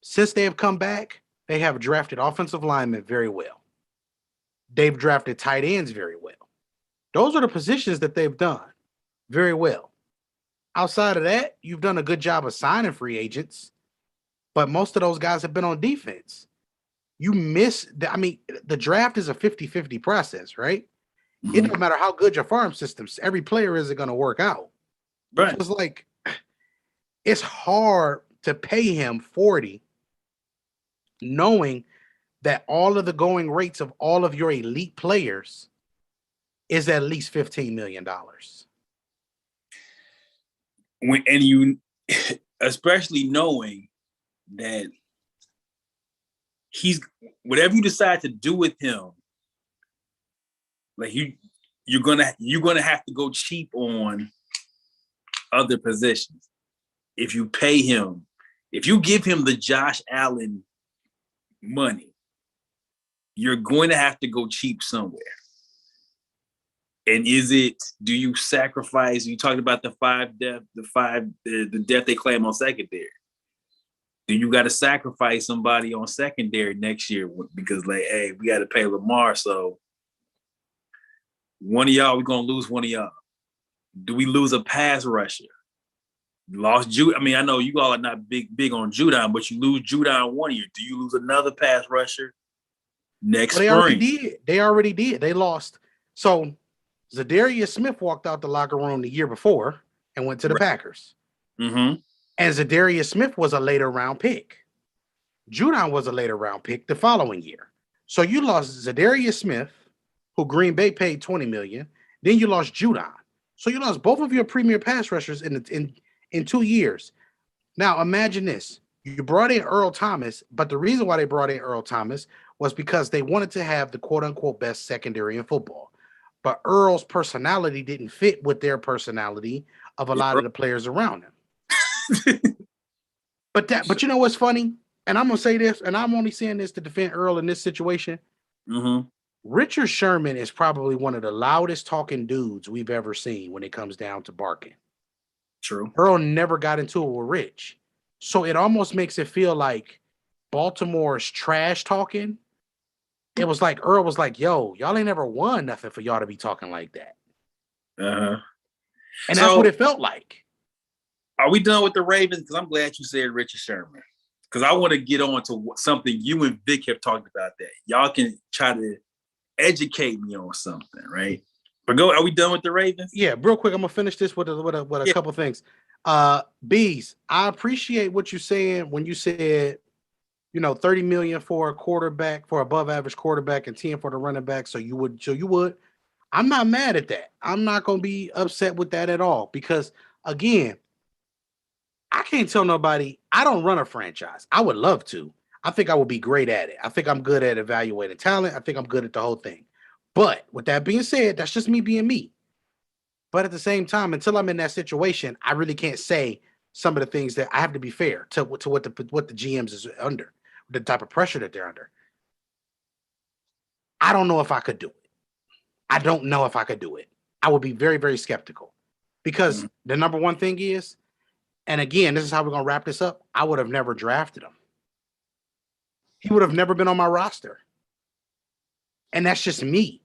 Speaker 1: since they have come back, they have drafted offensive linemen very well. They've drafted tight ends very well. Those are the positions that they've done very well. Outside of that, you've done a good job of signing free agents, but most of those guys have been on defense. The draft is a 50-50 process, right? Mm-hmm. It doesn't matter how good your farm systems, every player isn't going to work out.
Speaker 2: Right.
Speaker 1: It's like, it's hard to pay him 40, knowing that all of the going rates of all of your elite players is at least $15 million.
Speaker 2: And you, especially knowing that he's, whatever you decide to do with him, like you're gonna have to go cheap on other positions. If you pay him, if you give him the Josh Allen money, you're going to have to go cheap somewhere. And do you sacrifice? You talked about the depth they claim on secondary. Do you got to sacrifice somebody on secondary next year because, like, hey, we got to pay Lamar, so one of y'all, we're gonna lose one of y'all. Do we lose a pass rusher? Lost Jude. I mean, I know you all are not big on Judon, but you lose Judon 1 year. Do you lose another pass rusher next spring?
Speaker 1: They already did. They lost. So Zadarius Smith walked out the locker room the year before and went to the Packers.
Speaker 2: Mm-hmm.
Speaker 1: And Zadarius Smith was a later round pick. Judon was a later round pick the following year. So you lost Zadarius Smith, who Green Bay paid $20 million. Then you lost Judon. So you lost both of your premier pass rushers in 2 years. Now imagine this. You brought in Earl Thomas, but the reason why they brought in Earl Thomas was because they wanted to have the quote-unquote best secondary in football. But Earl's personality didn't fit with their personality of a lot of the players around him. But you know what's funny? And I'm going to say this, and I'm only saying this to defend Earl in this situation.
Speaker 2: Mm-hmm.
Speaker 1: Richard Sherman is probably one of the loudest talking dudes we've ever seen when it comes down to barking.
Speaker 2: True.
Speaker 1: Earl never got into it with Rich. So it almost makes it feel like Baltimore's trash talking. It was like Earl was like, yo, y'all ain't never won nothing for y'all to be talking like that.
Speaker 2: Uh-huh.
Speaker 1: And that's what it felt like.
Speaker 2: Are we done with the Ravens? Because I'm glad you said Richard Sherman. Because I want to get on to something you and Vic have talked about that. Y'all can try to educate me on something, right? But are we done with the Ravens?
Speaker 1: Yeah, real quick, I'm going to finish this with a couple things. Bees, I appreciate what you're saying when you said, $30 million for a quarterback, for above average quarterback, and 10 for the running back. So you would. I'm not mad at that. I'm not going to be upset with that at all because, again, I can't tell nobody I don't run a franchise. I would love to. I think I would be great at it. I think I'm good at evaluating talent. I think I'm good at the whole thing. But with that being said, that's just me being me. But at the same time, until I'm in that situation, I really can't say some of the things that I have to be fair to what the GMs is under, the type of pressure that they're under. I don't know if I could do it. I don't know if I could do it. I would be very, very skeptical because the number one thing is, and again, this is how we're going to wrap this up. I would have never drafted him. He would have never been on my roster. And that's just me.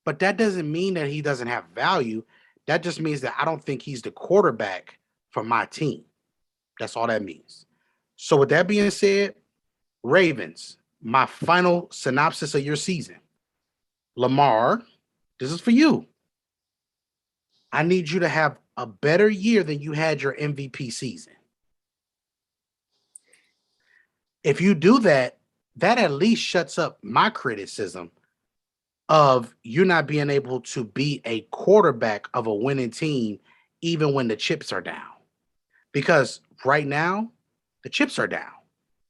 Speaker 1: But that doesn't mean that he doesn't have value. That just means that I don't think he's the quarterback for my team. That's all that means. So with that being said, Ravens, my final synopsis of your season. Lamar, this is for you. I need you to have a better year than you had your MVP season. If you do that, that at least shuts up my criticism of you not being able to be a quarterback of a winning team even when the chips are down. Because right now, the chips are down.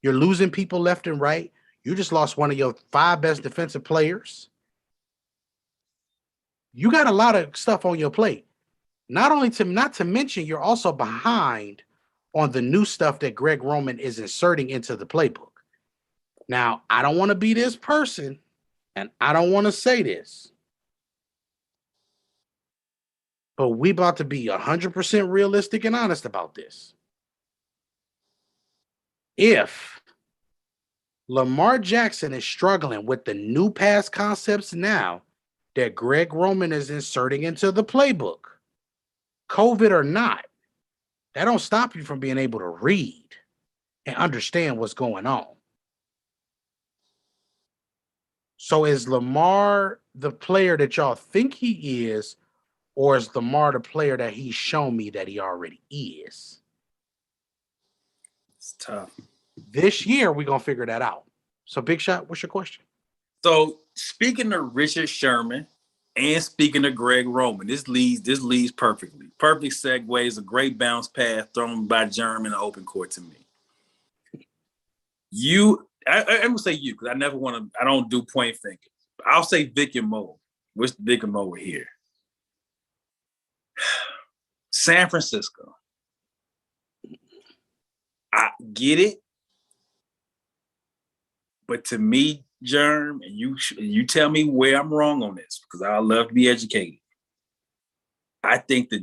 Speaker 1: You're losing people left and right. You just lost one of your 5 best defensive players. You got a lot of stuff on your plate. Not to mention, you're also behind on the new stuff that Greg Roman is inserting into the playbook. Now, I don't want to be this person, and I don't want to say this, but we about to be 100% realistic and honest about this. If Lamar Jackson is struggling with the new pass concepts now that Greg Roman is inserting into the playbook, COVID or not, that don't stop you from being able to read and understand what's going on. So is Lamar the player that y'all think he is, or is Lamar the player that he's shown me that he already is?
Speaker 2: It's tough.
Speaker 1: This year, we're going to figure that out. So, Big Shot, what's your question?
Speaker 2: So, speaking of Richard Sherman and speaking of Greg Roman, this leads perfectly. Perfect segues, a great bounce pass thrown by Jeremy in the open court to me. I'm going to say you because I don't do point thinking. I'll say Vic and Mo. What's the big over here? San Francisco. I get it, but to me, Germ, and you tell me where I'm wrong on this because I love to be educated. I think the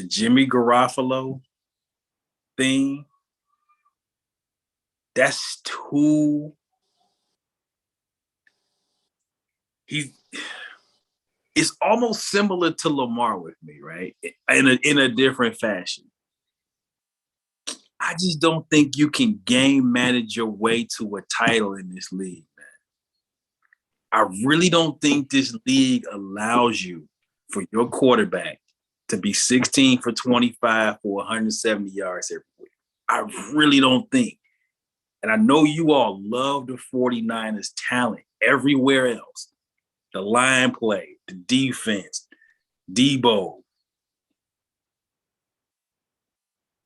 Speaker 2: Jimmy Garofalo thing, that's too. It's almost similar to Lamar with me, right? In a different fashion. I just don't think you can game manage your way to a title in this league, man. I really don't think this league allows you for your quarterback to be 16 for 25 for 170 yards every week. I really don't think. And I know you all love the 49ers talent everywhere else. The line play, the defense, Debo.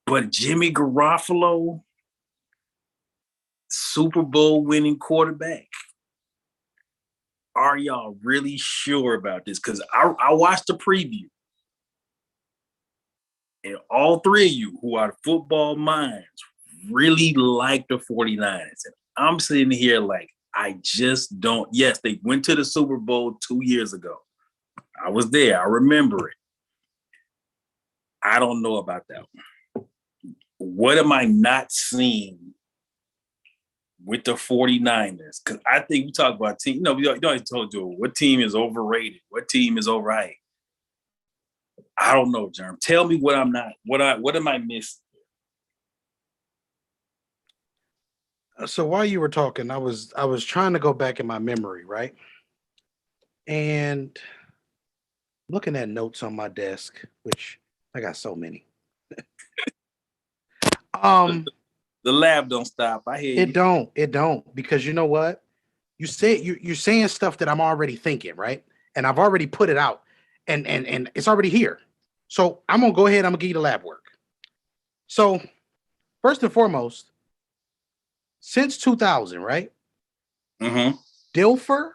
Speaker 2: But Jimmy Garofalo, Super Bowl winning quarterback. Are y'all really sure about this? Because I watched the preview. And all three of you who are football minds really like the 49ers. And I'm sitting here like, I just don't. Yes, they went to the Super Bowl 2 years ago. I was there. I remember it. I don't know about that one. What am I not seeing with the 49ers? Because I think we talk about team. We always told you what team is overrated, what team is overhyped. I don't know, Jerm. Tell me what I'm not. What am I missing?
Speaker 1: So while you were talking, I was trying to go back in my memory, right? And looking at notes on my desk, which I got so many.
Speaker 2: The lab don't stop. I hear you.
Speaker 1: It don't, because you know what? You're saying stuff that I'm already thinking, right? And I've already put it out, and it's already here. So I'm gonna go ahead. I'm gonna give you the lab work. So first and foremost, since 2000, right?
Speaker 2: Mm-hmm.
Speaker 1: Dilfer,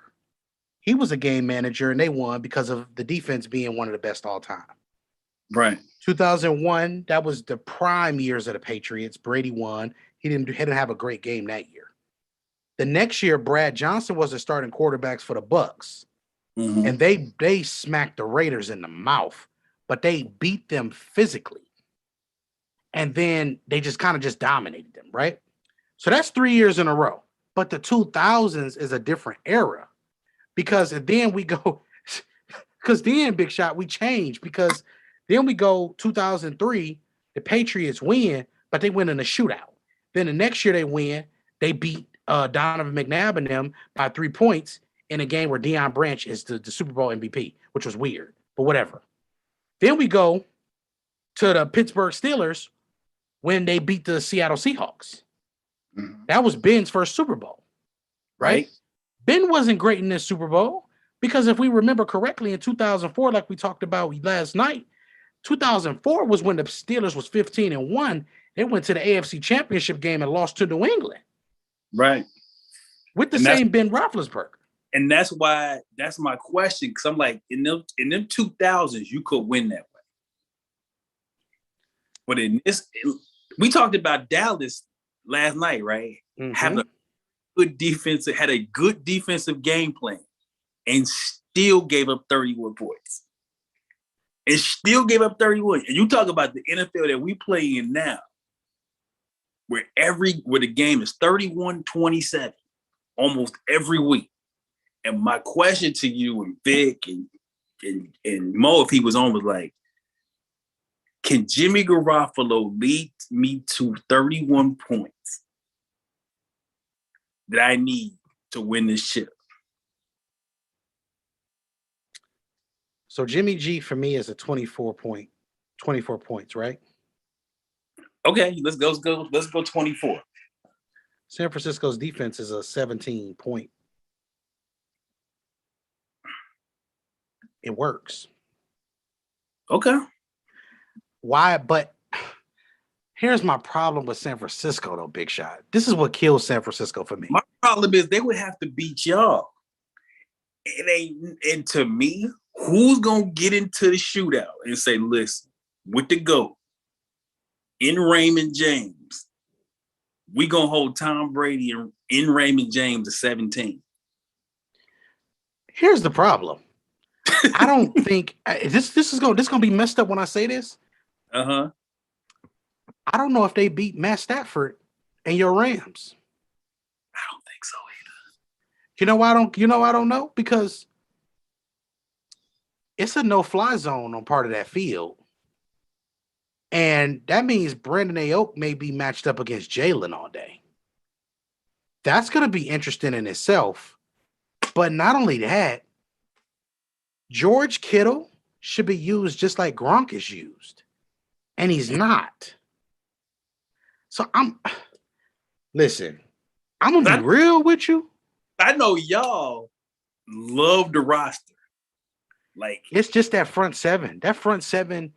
Speaker 1: he was a game manager, and they won because of the defense being one of the best all time.
Speaker 2: Right.
Speaker 1: 2001, that was the prime years of the Patriots. Brady won. He didn't have a great game that year. The next year, Brad Johnson was the starting quarterbacks for the Bucs.
Speaker 2: Mm-hmm.
Speaker 1: And they smacked the Raiders in the mouth, but they beat them physically. And then they just kind of just dominated them, right? So that's 3 years in a row. But the 2000s is a different era, because then we go, because then, Big Shot, we change, because then we go 2003, the Patriots win, but they win in a shootout. Then the next year they win, they beat Donovan McNabb and them by 3 points in a game where Deion Branch is the Super Bowl MVP, which was weird, but whatever. Then we go to the Pittsburgh Steelers when they beat the Seattle Seahawks.
Speaker 2: Mm-hmm.
Speaker 1: That was Ben's first Super Bowl, right? Ben wasn't great in this Super Bowl because if we remember correctly, in 2004, like we talked about last night, 2004 was when the Steelers was 15-1. They went to the AFC Championship game and lost to New England.
Speaker 2: Right.
Speaker 1: With the same Ben Roethlisberger.
Speaker 2: And that's why, that's my question, because I'm like, in them 2000s, you could win that way. But in this, we talked about Dallas last night, right?
Speaker 1: Mm-hmm.
Speaker 2: Having a good defense, had a good defensive game plan, and still gave up 31 points. And still gave up 31. And you talk about the NFL that we play in now, where the game is 31-27 almost every week. And my question to you and Vic and Mo, if he was on, was like, can Jimmy Garofalo lead me to 31 points that I need to win this ship?
Speaker 1: So Jimmy G for me is a 24 points, right?
Speaker 2: Okay, let's go 24.
Speaker 1: San Francisco's defense is a 17 point. It works.
Speaker 2: Okay.
Speaker 1: Why? But here's my problem with San Francisco, though, Big Shot. This is what kills San Francisco for me.
Speaker 2: My problem is they would have to beat y'all. And to me, Who's gonna get into the shootout and say, listen, with the GOAT in Raymond James, we gonna hold Tom Brady in Raymond James to 17.
Speaker 1: Here's the problem. I don't think this is gonna be messed up when I say this.
Speaker 2: Uh-huh.
Speaker 1: I don't know if they beat Matt Stafford and your Rams.
Speaker 2: I don't think so either.
Speaker 1: You know why I don't know? Because it's a no-fly zone on part of that field. And that means Brandon Ayuk may be matched up against Jalen all day. That's going to be interesting in itself. But not only that, George Kittle should be used just like Gronk is used. And he's not. So listen, I'm going to be real with you.
Speaker 2: I know y'all love the roster. Like,
Speaker 1: it's just that front seven. That front seven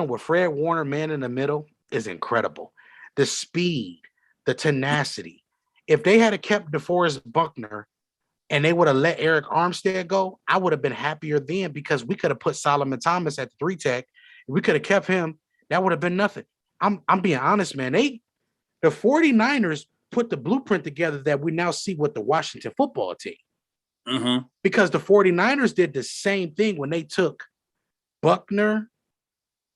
Speaker 1: with Fred Warner, man in the middle, is incredible. The speed, the tenacity. If they had kept DeForest Buckner and they would have let Eric Armstead go, I would have been happier then because we could have put Solomon Thomas at the 3 tech. We could have kept him. That would have been nothing. I'm being honest, man. The 49ers put the blueprint together that we now see with the Washington football team.
Speaker 2: Mm-hmm.
Speaker 1: Because the 49ers did the same thing when they took Buckner,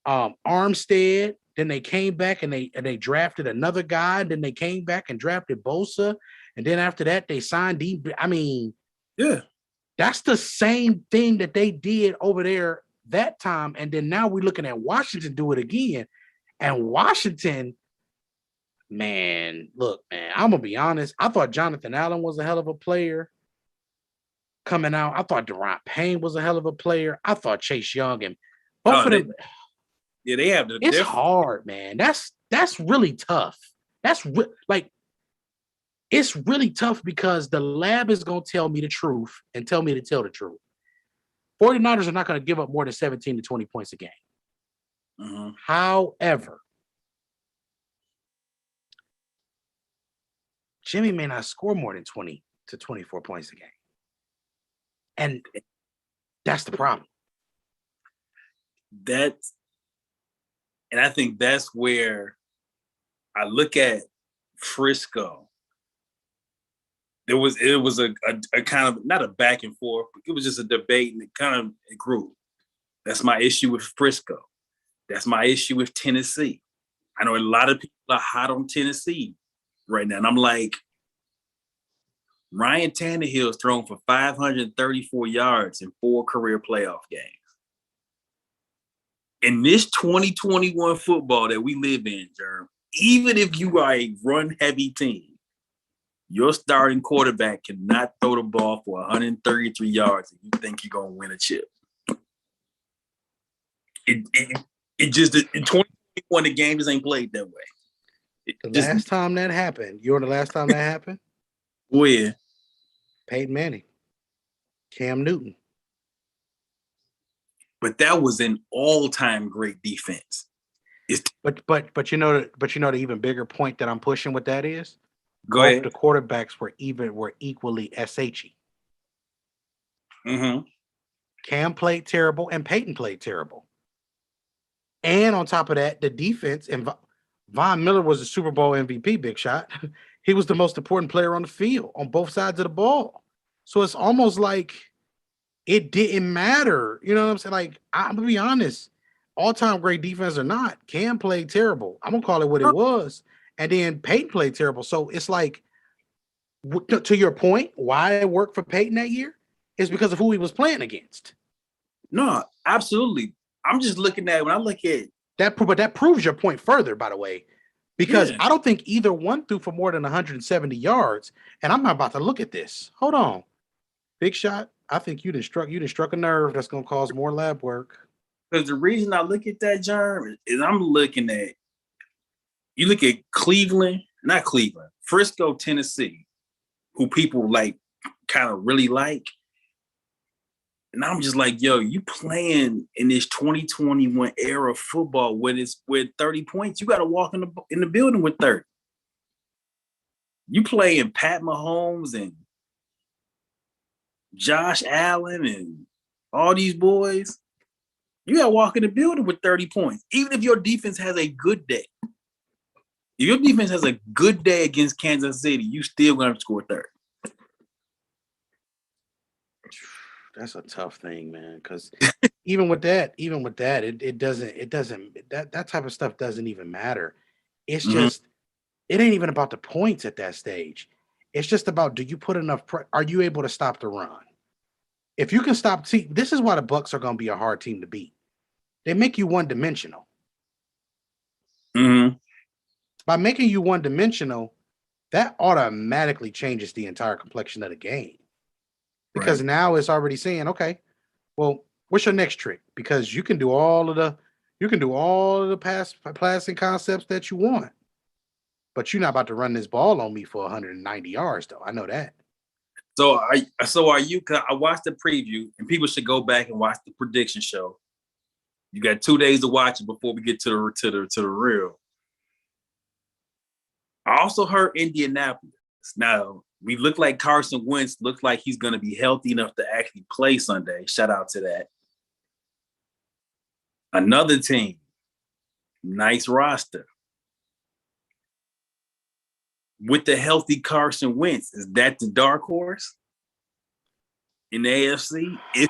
Speaker 1: Armstead, then they came back and they drafted another guy, then they came back and drafted Bosa, and then after that they signed
Speaker 2: yeah,
Speaker 1: that's the same thing that they did over there that time, and then now we're looking at Washington do it again, and Washington, man, look, man, I'm gonna be honest, I thought Jonathan Allen was a hell of a player coming out. I thought Deron Payne was a hell of a player. I thought Chase Young and both of them.
Speaker 2: Yeah, they have the.
Speaker 1: It's hard, man. That's really tough. It's really tough because the lab is going to tell me the truth and tell me to tell the truth. 49ers are not going to give up more than 17 to 20 points a game.
Speaker 2: Mm-hmm.
Speaker 1: However, Jimmy may not score more than 20 to 24 points a game. And that's the problem.
Speaker 2: And I think that's where I look at Frisco. It was a kind of, not a back and forth, but it was just a debate, and it grew. That's my issue with Frisco. That's my issue with Tennessee. I know a lot of people are hot on Tennessee right now, and I'm like, Ryan Tannehill's thrown for 534 yards in 4 career playoff games. In this 2021 football that we live in, Jerm, even if you are a run-heavy team, your starting quarterback cannot throw the ball for 133 yards and you think you're going to win a chip. It just, in 2021, the game just ain't played that way.
Speaker 1: Last time that happened, you know the last time that happened?
Speaker 2: Where?
Speaker 1: Peyton Manning, Cam Newton.
Speaker 2: But that was an all-time great defense.
Speaker 1: But you know the even bigger point that I'm pushing with that is
Speaker 2: Go ahead.
Speaker 1: The quarterbacks were equally SHE.
Speaker 2: Mm-hmm.
Speaker 1: Cam played terrible and Peyton played terrible. And on top of that, the defense, and Von Miller was a Super Bowl MVP, big shot. He was the most important player on the field on both sides of the ball. So it's almost like it didn't matter. You know what I'm saying? Like, I'm going to be honest. All-time great defense or not, Cam played terrible. I'm going to call it what it was. And then Peyton played terrible. So it's like, to your point, why it worked for Peyton that year is because of who he was playing against.
Speaker 2: No, absolutely. I'm just looking at, when I look at
Speaker 1: that, but that proves your point further, by the way, because I don't think either one threw for more than 170 yards. And I'm not about to look at this. Hold on. Big shot. I think you done struck a nerve that's going to cause more lab work.
Speaker 2: Because the reason I look at that, John, is I'm looking at, you look at Frisco, Tennessee, who people like kind of really like. And I'm just like, yo, you playing in this 2021 era of football with 30 points, you got to walk in the building with 30. You playing Pat Mahomes and Josh Allen and all these boys, you got to walk in the building with 30 points. Even if your defense has a good day. If your defense has a good day against Kansas City, you still going to score 30.
Speaker 1: That's a tough thing, man. Because even with that, it doesn't that type of stuff doesn't even matter. It's just it ain't even about the points at that stage. It's just about, do you put enough? Are you able to stop the run? If you can stop, see, this is why the Bucs are going to be a hard team to beat. They make you one dimensional.
Speaker 2: Mm-hmm.
Speaker 1: By making you one dimensional, that automatically changes the entire complexion of the game. Because now it's already saying, okay, well, what's your next trick? Because you can do all of the passing concepts that you want, but you're not about to run this ball on me for 190 yards, though. I know that.
Speaker 2: So are you? Cause I watched the preview, and people should go back and watch the prediction show. You got 2 days to watch it before we get to the real. I also heard Indianapolis. Now, we look like Carson Wentz looks like he's going to be healthy enough to actually play Sunday. Shout out to that. Another team, nice roster. With the healthy Carson Wentz, is that the dark horse in the AFC? If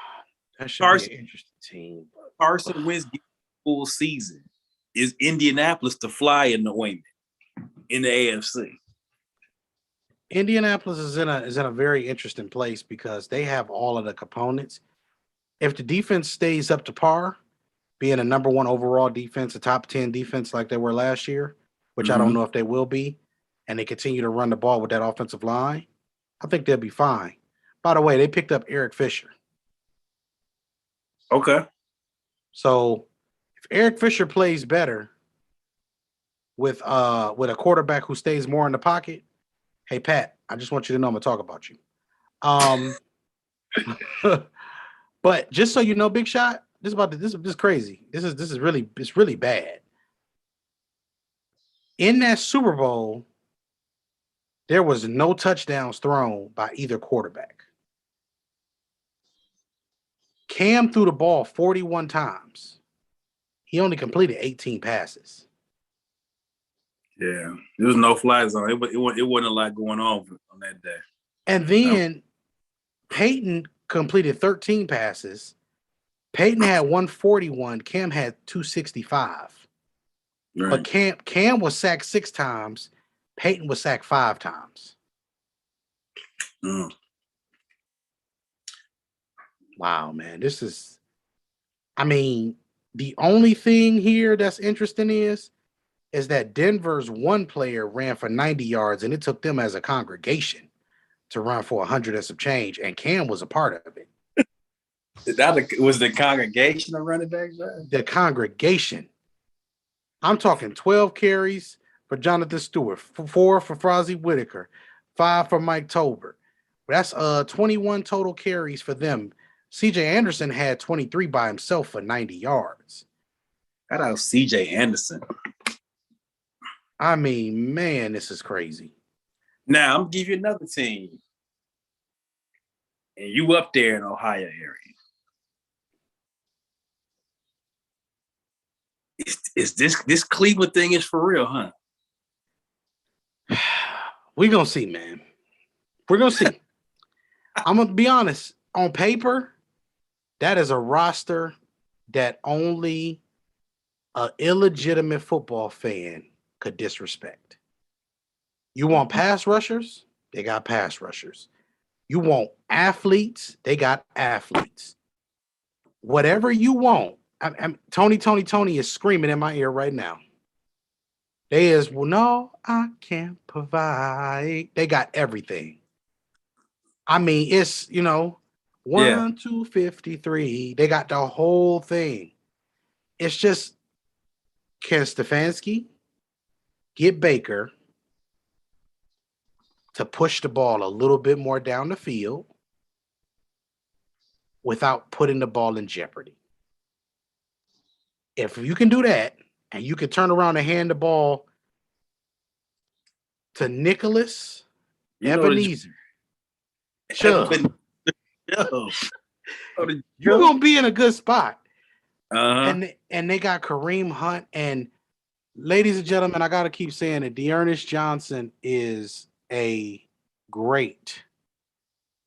Speaker 1: that should be an interesting team.
Speaker 2: Carson Wentz gets full season, is Indianapolis the fly in the ointment in the AFC?
Speaker 1: Indianapolis is in a very interesting place because they have all of the components. If the defense stays up to par, being a number one overall defense, a top 10 defense like they were last year, which I don't know if they will be, and they continue to run the ball with that offensive line, I think they'll be fine. By the way, they picked up Eric Fisher.
Speaker 2: Okay.
Speaker 1: So if Eric Fisher plays better with a quarterback who stays more in the pocket, hey Pat, I just want you to know I'm gonna talk about you. But just so you know, Big Shot, this is crazy. This is really bad. In that Super Bowl, there was no touchdowns thrown by either quarterback. Cam threw the ball 41 times. He only completed 18 passes.
Speaker 2: Yeah, there was no fly zone. It wasn't a lot going on that day.
Speaker 1: And then Peyton completed 13 passes. Peyton had 141. Cam had 265. Right. But Cam was sacked 6 times. Peyton was sacked 5 times. Wow, man. The only thing here that's interesting is that Denver's one player ran for 90 yards, and it took them as a congregation to run for 100 and some change, and Cam was a part of it.
Speaker 2: Was the congregation a running back?
Speaker 1: The congregation. I'm talking 12 carries for Jonathan Stewart, 4 for Frozzie Whitaker, 5 for Mike Tolbert. That's 21 total carries for them. CJ Anderson had 23 by himself for 90 yards.
Speaker 2: Shout out CJ Anderson.
Speaker 1: I mean, man, this is crazy.
Speaker 2: Now, I'm going to give you another team. And you up there in Ohio area. Is this Cleveland thing is for real, huh?
Speaker 1: We're going to see, man. We're going to see. I'm going to be honest. On paper, that is a roster that only an illegitimate football fan could disrespect. You want pass rushers? They got pass rushers. You want athletes? They got athletes. Whatever you want. Tony is screaming in my ear right now. They is, well, no, I can't provide. They got everything. I mean, it's, 1, 2, 53. They got the whole thing. It's just, can Stefanski get Baker to push the ball a little bit more down the field without putting the ball in jeopardy? If you can do that, and you can turn around and hand the ball to Nicholas Ebenezer. You're gonna be in a good spot.
Speaker 2: Uh-huh.
Speaker 1: And they got Kareem Hunt. And ladies and gentlemen, I gotta keep saying it. Dearness Johnson is a great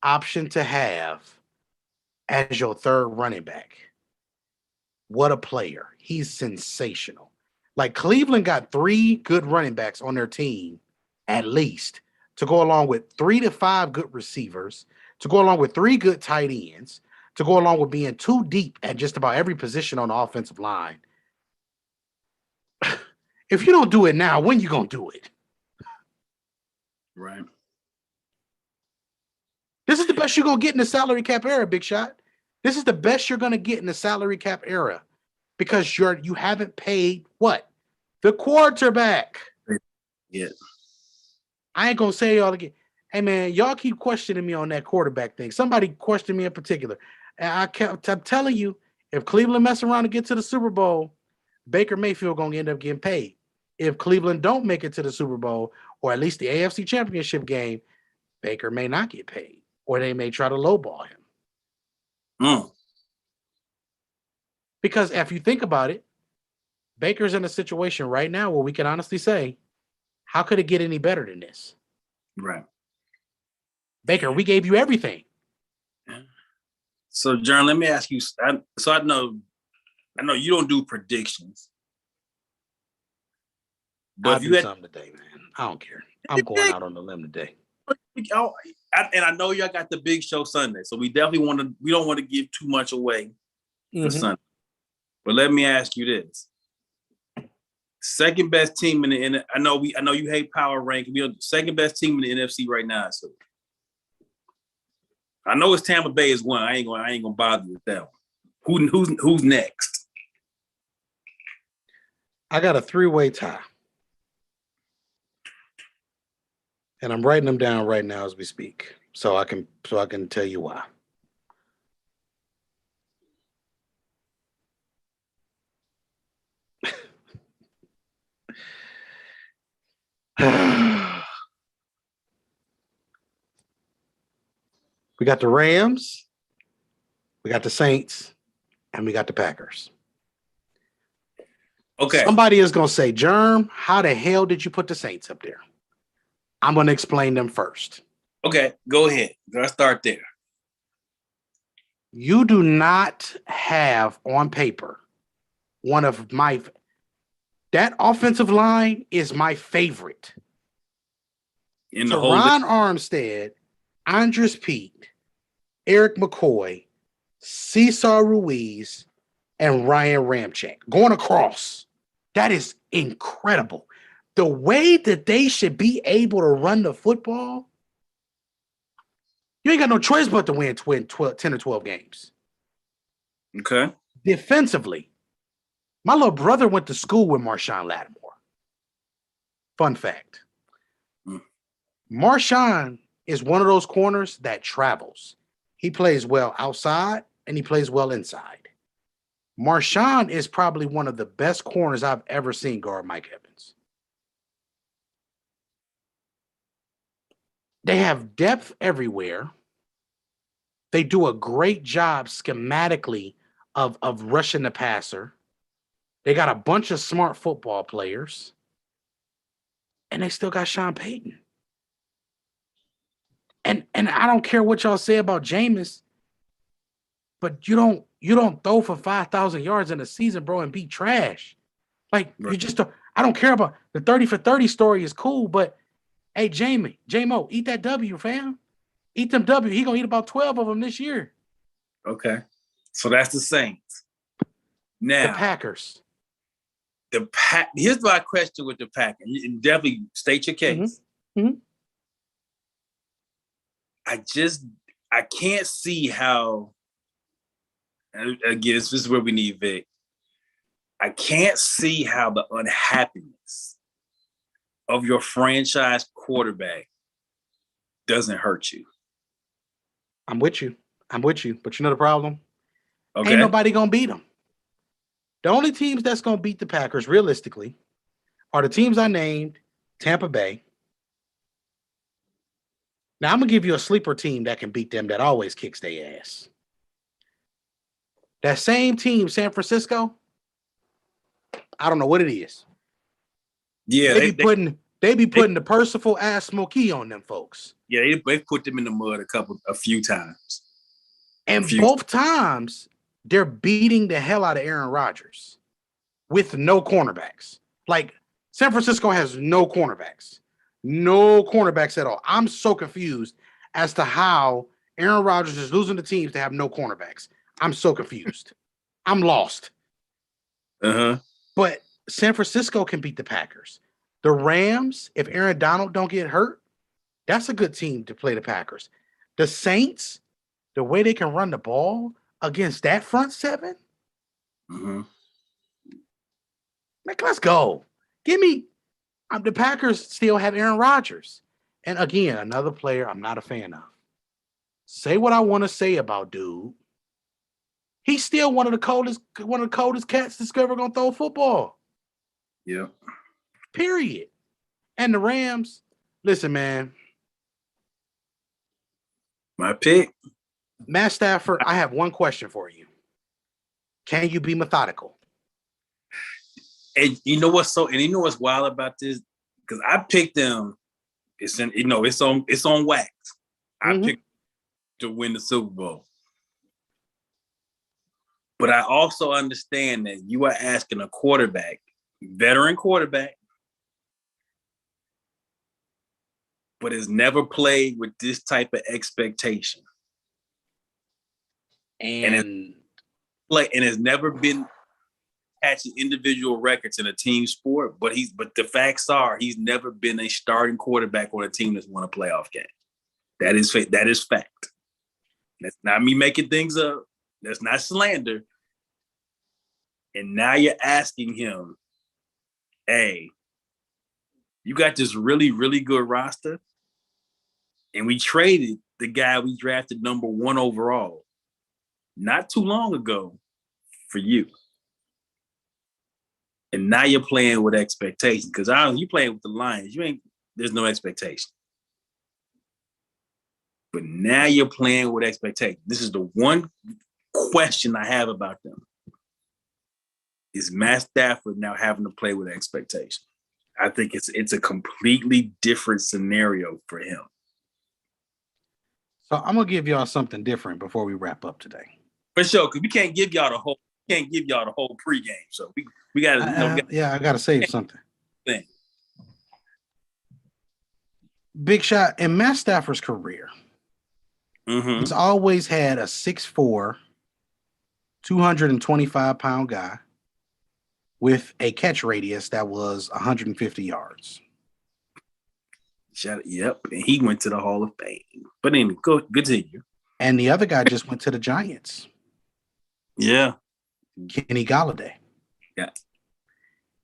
Speaker 1: option to have as your third running back. What a player. He's sensational. Like Cleveland got 3 good running backs on their team, at least, to go along with 3 to 5 good receivers, to go along with 3 good tight ends, to go along with being too deep at just about every position on the offensive line. If you don't do it now, when you gonna do it?
Speaker 2: Right.
Speaker 1: This is the best you're gonna get in the salary cap era, Big Shot. This is the best you're gonna get in the salary cap era because you haven't paid what? The quarterback.
Speaker 2: Yeah.
Speaker 1: I ain't gonna say y'all again. Hey man, y'all keep questioning me on that quarterback thing. Somebody questioned me in particular. And I'm telling you, if Cleveland mess around and get to the Super Bowl, Baker Mayfield gonna end up getting paid. If Cleveland don't make it to the Super Bowl, or at least the AFC Championship game, Baker may not get paid, or they may try to lowball him. Because if you think about it, Baker's in a situation right now where we can honestly say, how could it get any better than this?
Speaker 2: Right.
Speaker 1: Baker, we gave you everything.
Speaker 2: So, John, let me ask you. I know you don't do predictions,
Speaker 1: but I'll do something today, man. I don't care. I'm going out on the limb today.
Speaker 2: And I know y'all got the big show Sunday, so we definitely we don't want to give too much away for Sunday. But let me ask you this: second best team in the I know you hate power ranking. We are the second best team in the NFC right now. So I know it's Tampa Bay is one. I ain't gonna bother you with that one. Who's next?
Speaker 1: I got a 3-way tie. And I'm writing them down right now as we speak. So I can tell you why. We got the Rams, we got the Saints, and we got the Packers.
Speaker 2: Okay.
Speaker 1: Somebody is going to say, Germ, how the hell did you put the Saints up there? I'm going to explain them first.
Speaker 2: Okay, go ahead. Let's start there.
Speaker 1: You do not have on paper that offensive line is my favorite.
Speaker 2: In the
Speaker 1: Teron Armstead, Andres Pete, Eric McCoy, Cesar Ruiz, and Ryan Ramczyk going across. That is incredible. The way that they should be able to run the football, you ain't got no choice but to win 10 or 12 games.
Speaker 2: Okay.
Speaker 1: Defensively, my little brother went to school with Marshawn Lattimore. Fun fact. Marshawn is one of those corners that travels. He plays well outside and he plays well inside. Marshawn is probably one of the best corners I've ever seen guard Mike Evans. They have depth everywhere. They do a great job schematically of rushing the passer. They got a bunch of smart football players. And they still got Sean Payton. And I don't care what y'all say about Jameis, but you don't throw for 5,000 yards in a season, bro, and be trash. Like, right. You just don't. I don't care about the 30 for 30 story is cool, but hey, J-Mo, eat that W, fam. Eat them W. He gonna eat about 12 of them this year.
Speaker 2: Okay. So that's the Saints. Now
Speaker 1: the Packers.
Speaker 2: Here's my question with the Packers. And definitely state your case. Mm-hmm. I can't see how, again, this is where we need Vic. I can't see how the unhappiness of your franchise quarterback doesn't hurt you.
Speaker 1: I'm with you. But you know the problem?
Speaker 2: Okay.
Speaker 1: Ain't nobody going to beat them. The only teams that's going to beat the Packers, realistically, are the teams I named, Tampa Bay. Now, I'm going to give you a sleeper team that can beat them that always kicks their ass. That same team, San Francisco, I don't know what it is.
Speaker 2: Yeah,
Speaker 1: They be putting the Percival ass Smokey on them folks.
Speaker 2: Yeah, they put them in the mud a few times.
Speaker 1: And both times they're beating the hell out of Aaron Rodgers with no cornerbacks. Like San Francisco has no cornerbacks. No cornerbacks at all. I'm so confused as to how Aaron Rodgers is losing the teams to have no cornerbacks. I'm so confused. I'm lost.
Speaker 2: Uh-huh.
Speaker 1: But San Francisco can beat the Packers. The Rams, if Aaron Donald don't get hurt, that's a good team to play the Packers. The Saints, the way they can run the ball against that front seven, like, let's go. Give me the Packers still have Aaron Rodgers. And again, another player I'm not a fan of. Say what I want to say about dude. He's still one of the coldest cats that's ever gonna throw a football.
Speaker 2: Yeah.
Speaker 1: Period. And the Rams, listen, man.
Speaker 2: My pick.
Speaker 1: Matt Stafford, I have one question for you. Can you be methodical?
Speaker 2: And you know what's wild about this? Because I picked them. It's on wax. I picked to win the Super Bowl. But I also understand that you are asking a veteran quarterback, but has never played with this type of expectation. And has never been catching individual records in a team sport, but the facts are he's never been a starting quarterback on a team that's won a playoff game. That is fact. That's not me making things up. That's not slander. And now you're asking him, hey, you got this really, really good roster, and we traded the guy we drafted number 1 overall not too long ago for you. And now you're playing with expectations. Because you playing with the Lions, there's no expectation. But now you're playing with expectations. This is the one question I have about them. Is Matt Stafford now having to play with expectations? I think it's a completely different scenario for him.
Speaker 1: So I'm gonna give y'all something different before we wrap up today.
Speaker 2: For sure, because we can't give y'all the whole pregame. So we got to.
Speaker 1: I got to save something.
Speaker 2: Thing.
Speaker 1: Big Shot in Matt Stafford's career. He's always had a 6'4", 225-pound guy with a catch radius that was 150 yards.
Speaker 2: Yep, and he went to the Hall of Fame. But anyway, continue.
Speaker 1: And the other guy just went to the Giants.
Speaker 2: Yeah.
Speaker 1: Kenny Golladay.
Speaker 2: Yeah.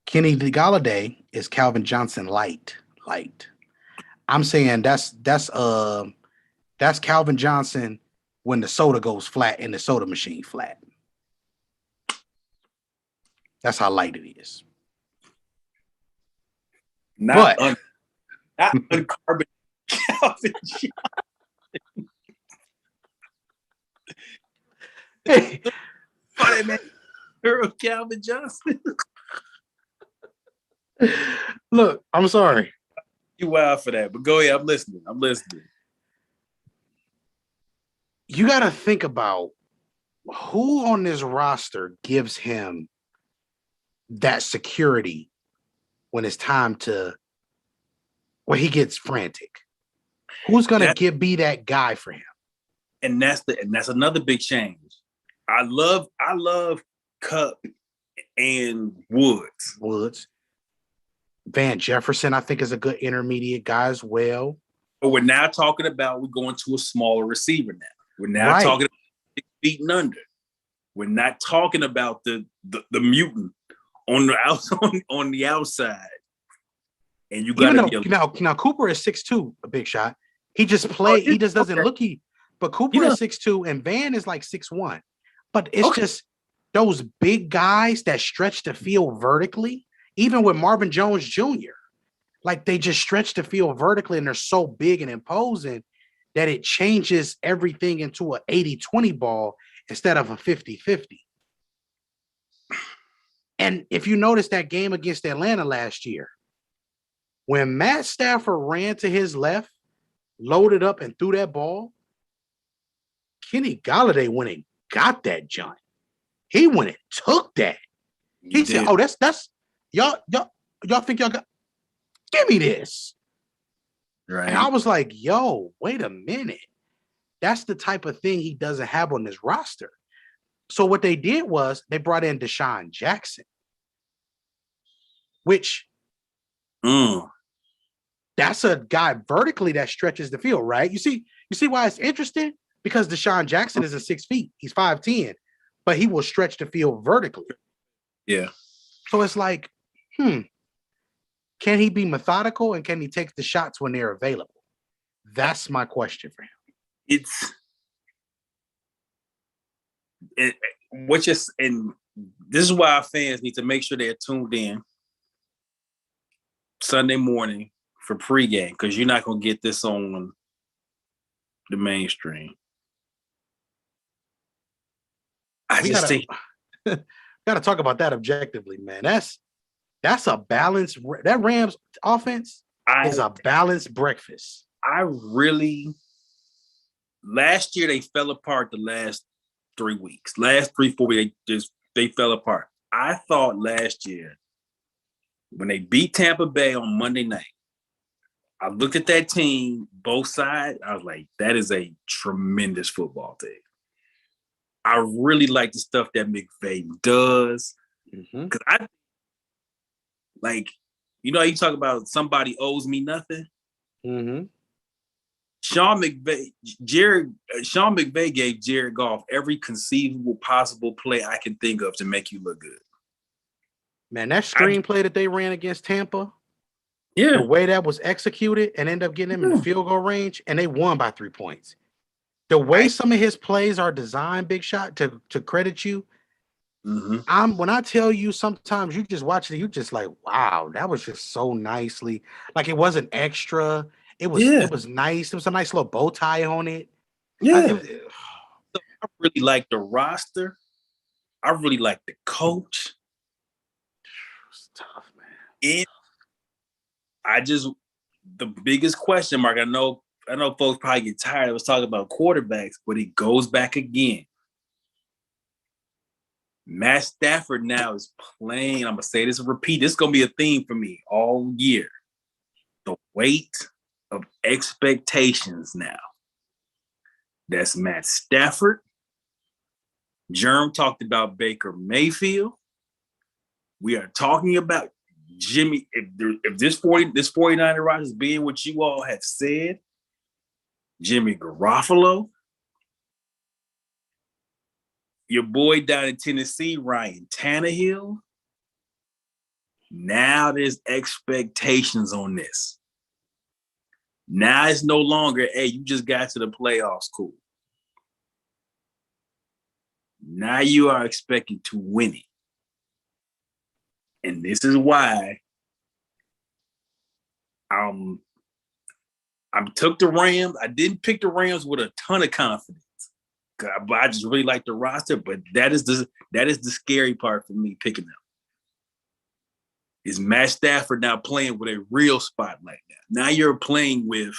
Speaker 1: Kenny Golladay is Calvin Johnson light. I'm saying that's Calvin Johnson when the soda goes flat and the soda machine flat. That's how light it is.
Speaker 2: Not uncarbon Calvin Johnson.
Speaker 1: Hey.
Speaker 2: Funny, man. Calvin Johnson.
Speaker 1: Look, I'm sorry.
Speaker 2: You wild for that, but go ahead. I'm listening.
Speaker 1: You got to think about who on this roster gives him that security when it's time when he gets frantic. Who's going to be that guy for him?
Speaker 2: And that's another big change. I love Cup and Woods.
Speaker 1: Van Jefferson, I think, is a good intermediate guy as well.
Speaker 2: But we're now talking about we're going to a smaller receiver now. We're now talking about 6 feet and under. We're not talking about the mutant on the outside. And you got to be
Speaker 1: now Cooper is 6'2", a Big Shot. He just played. He just doesn't look. But Cooper is 6'2", and Van is like 6'1". But it's just those big guys that stretch the field vertically. Even with Marvin Jones Jr., like they just stretch the field vertically, and they're so big and imposing that it changes everything into an 80-20 ball instead of a 50-50. And if you notice that game against Atlanta last year, when Matt Stafford ran to his left, loaded up and threw that ball, Kenny Galladay went and got that joint. He went and took that. He said, "Oh, that's y'all think y'all got? Give me this."
Speaker 2: Right.
Speaker 1: And I was like, "Yo, wait a minute. That's the type of thing he doesn't have on his roster." So what they did was they brought in Deshaun Jackson, which that's a guy vertically that stretches the field, right? You see why it's interesting? Because Deshaun Jackson isn't 6 feet. He's 5'10", but he will stretch the field vertically.
Speaker 2: Yeah.
Speaker 1: So it's like, can he be methodical and can he take the shots when they're available? That's my question for him.
Speaker 2: And this is why our fans need to make sure they're tuned in Sunday morning for pregame, because you're not going to get this on the mainstream.
Speaker 1: We gotta talk about that objectively, man. That's a balanced. That Rams offense is a balanced breakfast.
Speaker 2: Last year they fell apart the last 3 weeks. Last 3-4 weeks they fell apart. I thought last year when they beat Tampa Bay on Monday night, I looked at that team, both sides. I was like, that is a tremendous football team. I really like the stuff that McVay does. Because you talk about somebody owes me nothing. Sean McVay gave Jared Goff every conceivable possible play I can think of to make you look good.
Speaker 1: Man, that screenplay that they ran against Tampa,
Speaker 2: the
Speaker 1: way that was executed and ended up getting them in the field goal range, and they won by 3 points. The way some of his plays are designed, Big Shot, to credit you, when I tell you, sometimes you just watch it, you just like, wow, that was just so nicely. Like, it wasn't extra. It was nice. It was a nice little bow tie on it.
Speaker 2: Yeah. I really like the roster. I really like the coach.
Speaker 1: It's tough, man.
Speaker 2: The biggest question mark, I know folks probably get tired of us talking about quarterbacks, but it goes back again. Matt Stafford now is playing. I'm going to say this and repeat. This is going to be a theme for me all year. The weight of expectations now. That's Matt Stafford. Jerm talked about Baker Mayfield. We are talking about Jimmy. If this 49er roster is being what you all have said, Jimmy Garoppolo, your boy down in Tennessee, Ryan Tannehill. Now there's expectations on this. Now it's no longer, hey, you just got to the playoffs, cool. Now you are expected to win it. And this is why I took the Rams. I didn't pick the Rams with a ton of confidence. But I just really like the roster. But that is the scary part for me picking them. Is Matt Stafford now playing with a real spotlight now? Now you're playing with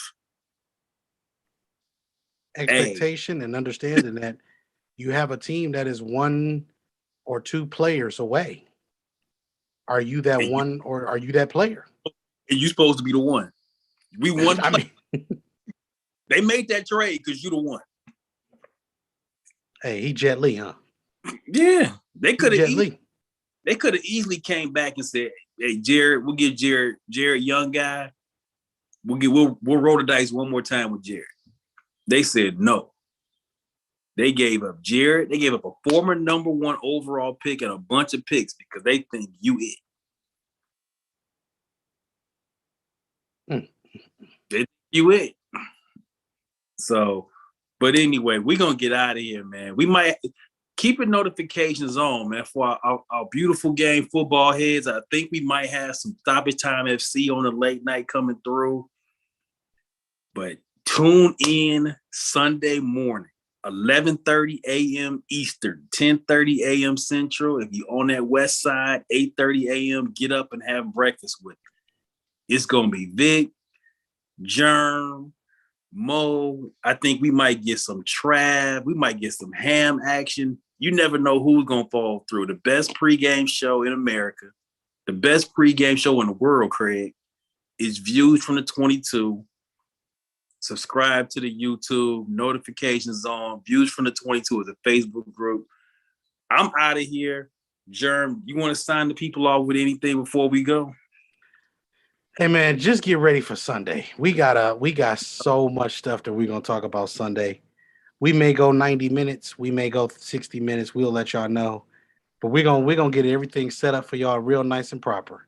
Speaker 1: expectation and understanding that you have a team that is 1 or 2 players away. Are you that one or are you that player?
Speaker 2: And you're supposed to be the one. We won. They made that trade because you're the one.
Speaker 1: Hey, he Jet Li, huh?
Speaker 2: Yeah, they could have. They could have easily came back and said, "Hey, Jared, we'll give Jared, young guy. We'll roll the dice one more time with Jared." They said no. They gave up Jared. They gave up a former number 1 overall pick and a bunch of picks because they think you it. They think you it. So, but anyway, we're going to get out of here, man. We might keep your notifications on, man, for our beautiful game football heads. I think we might have some Stoppage Time FC on the late night coming through. But tune in Sunday morning. 11:30 a.m. Eastern, 10:30 a.m. Central. If you're on that west side, 8:30 a.m., get up and have breakfast with me. It's going to be Vic, Germ, Mo. I think we might get some Trav. We might get some ham action. You never know who's going to fall through. The best pregame show in America, the best pregame show in the world, Craig, is Views from the 22. Subscribe to the YouTube, notifications on. Views from the 22 is a Facebook group. I'm out of here. Germ, you want to sign the people off with anything before we go?
Speaker 1: Hey man, just get ready for Sunday. We got so much stuff that we're gonna talk about Sunday. We may go 90 minutes, we may go 60 minutes. We'll let y'all know. But we're gonna get everything set up for y'all real nice and proper.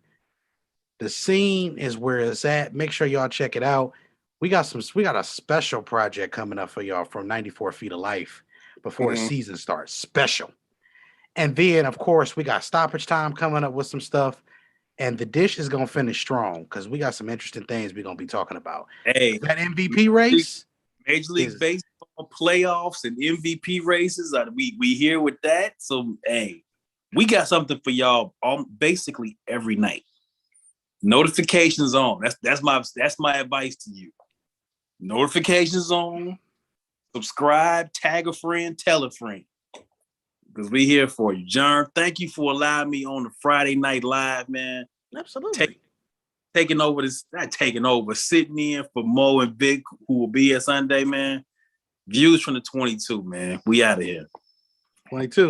Speaker 1: The scene is where it's at. Make sure y'all check it out. We got a special project coming up for y'all from 94 Feet of Life before the season starts. Special. And then of course we got stoppage time coming up with some stuff. And the dish is gonna finish strong because we got some interesting things we're gonna be talking about.
Speaker 2: Hey,
Speaker 1: That MVP race,
Speaker 2: Major League Baseball playoffs and MVP races. We here with that. So hey, we got something for y'all basically every night. Notifications on. That's my advice to you. Notifications on. Subscribe, tag a friend, tell a friend. Because we here for you. John, thank you for allowing me on the Friday Night Live, man.
Speaker 1: absolutely.
Speaker 2: Sitting in for Mo and Vic, who will be here Sunday, man. Views from the 22, man. We out of here.
Speaker 1: 22.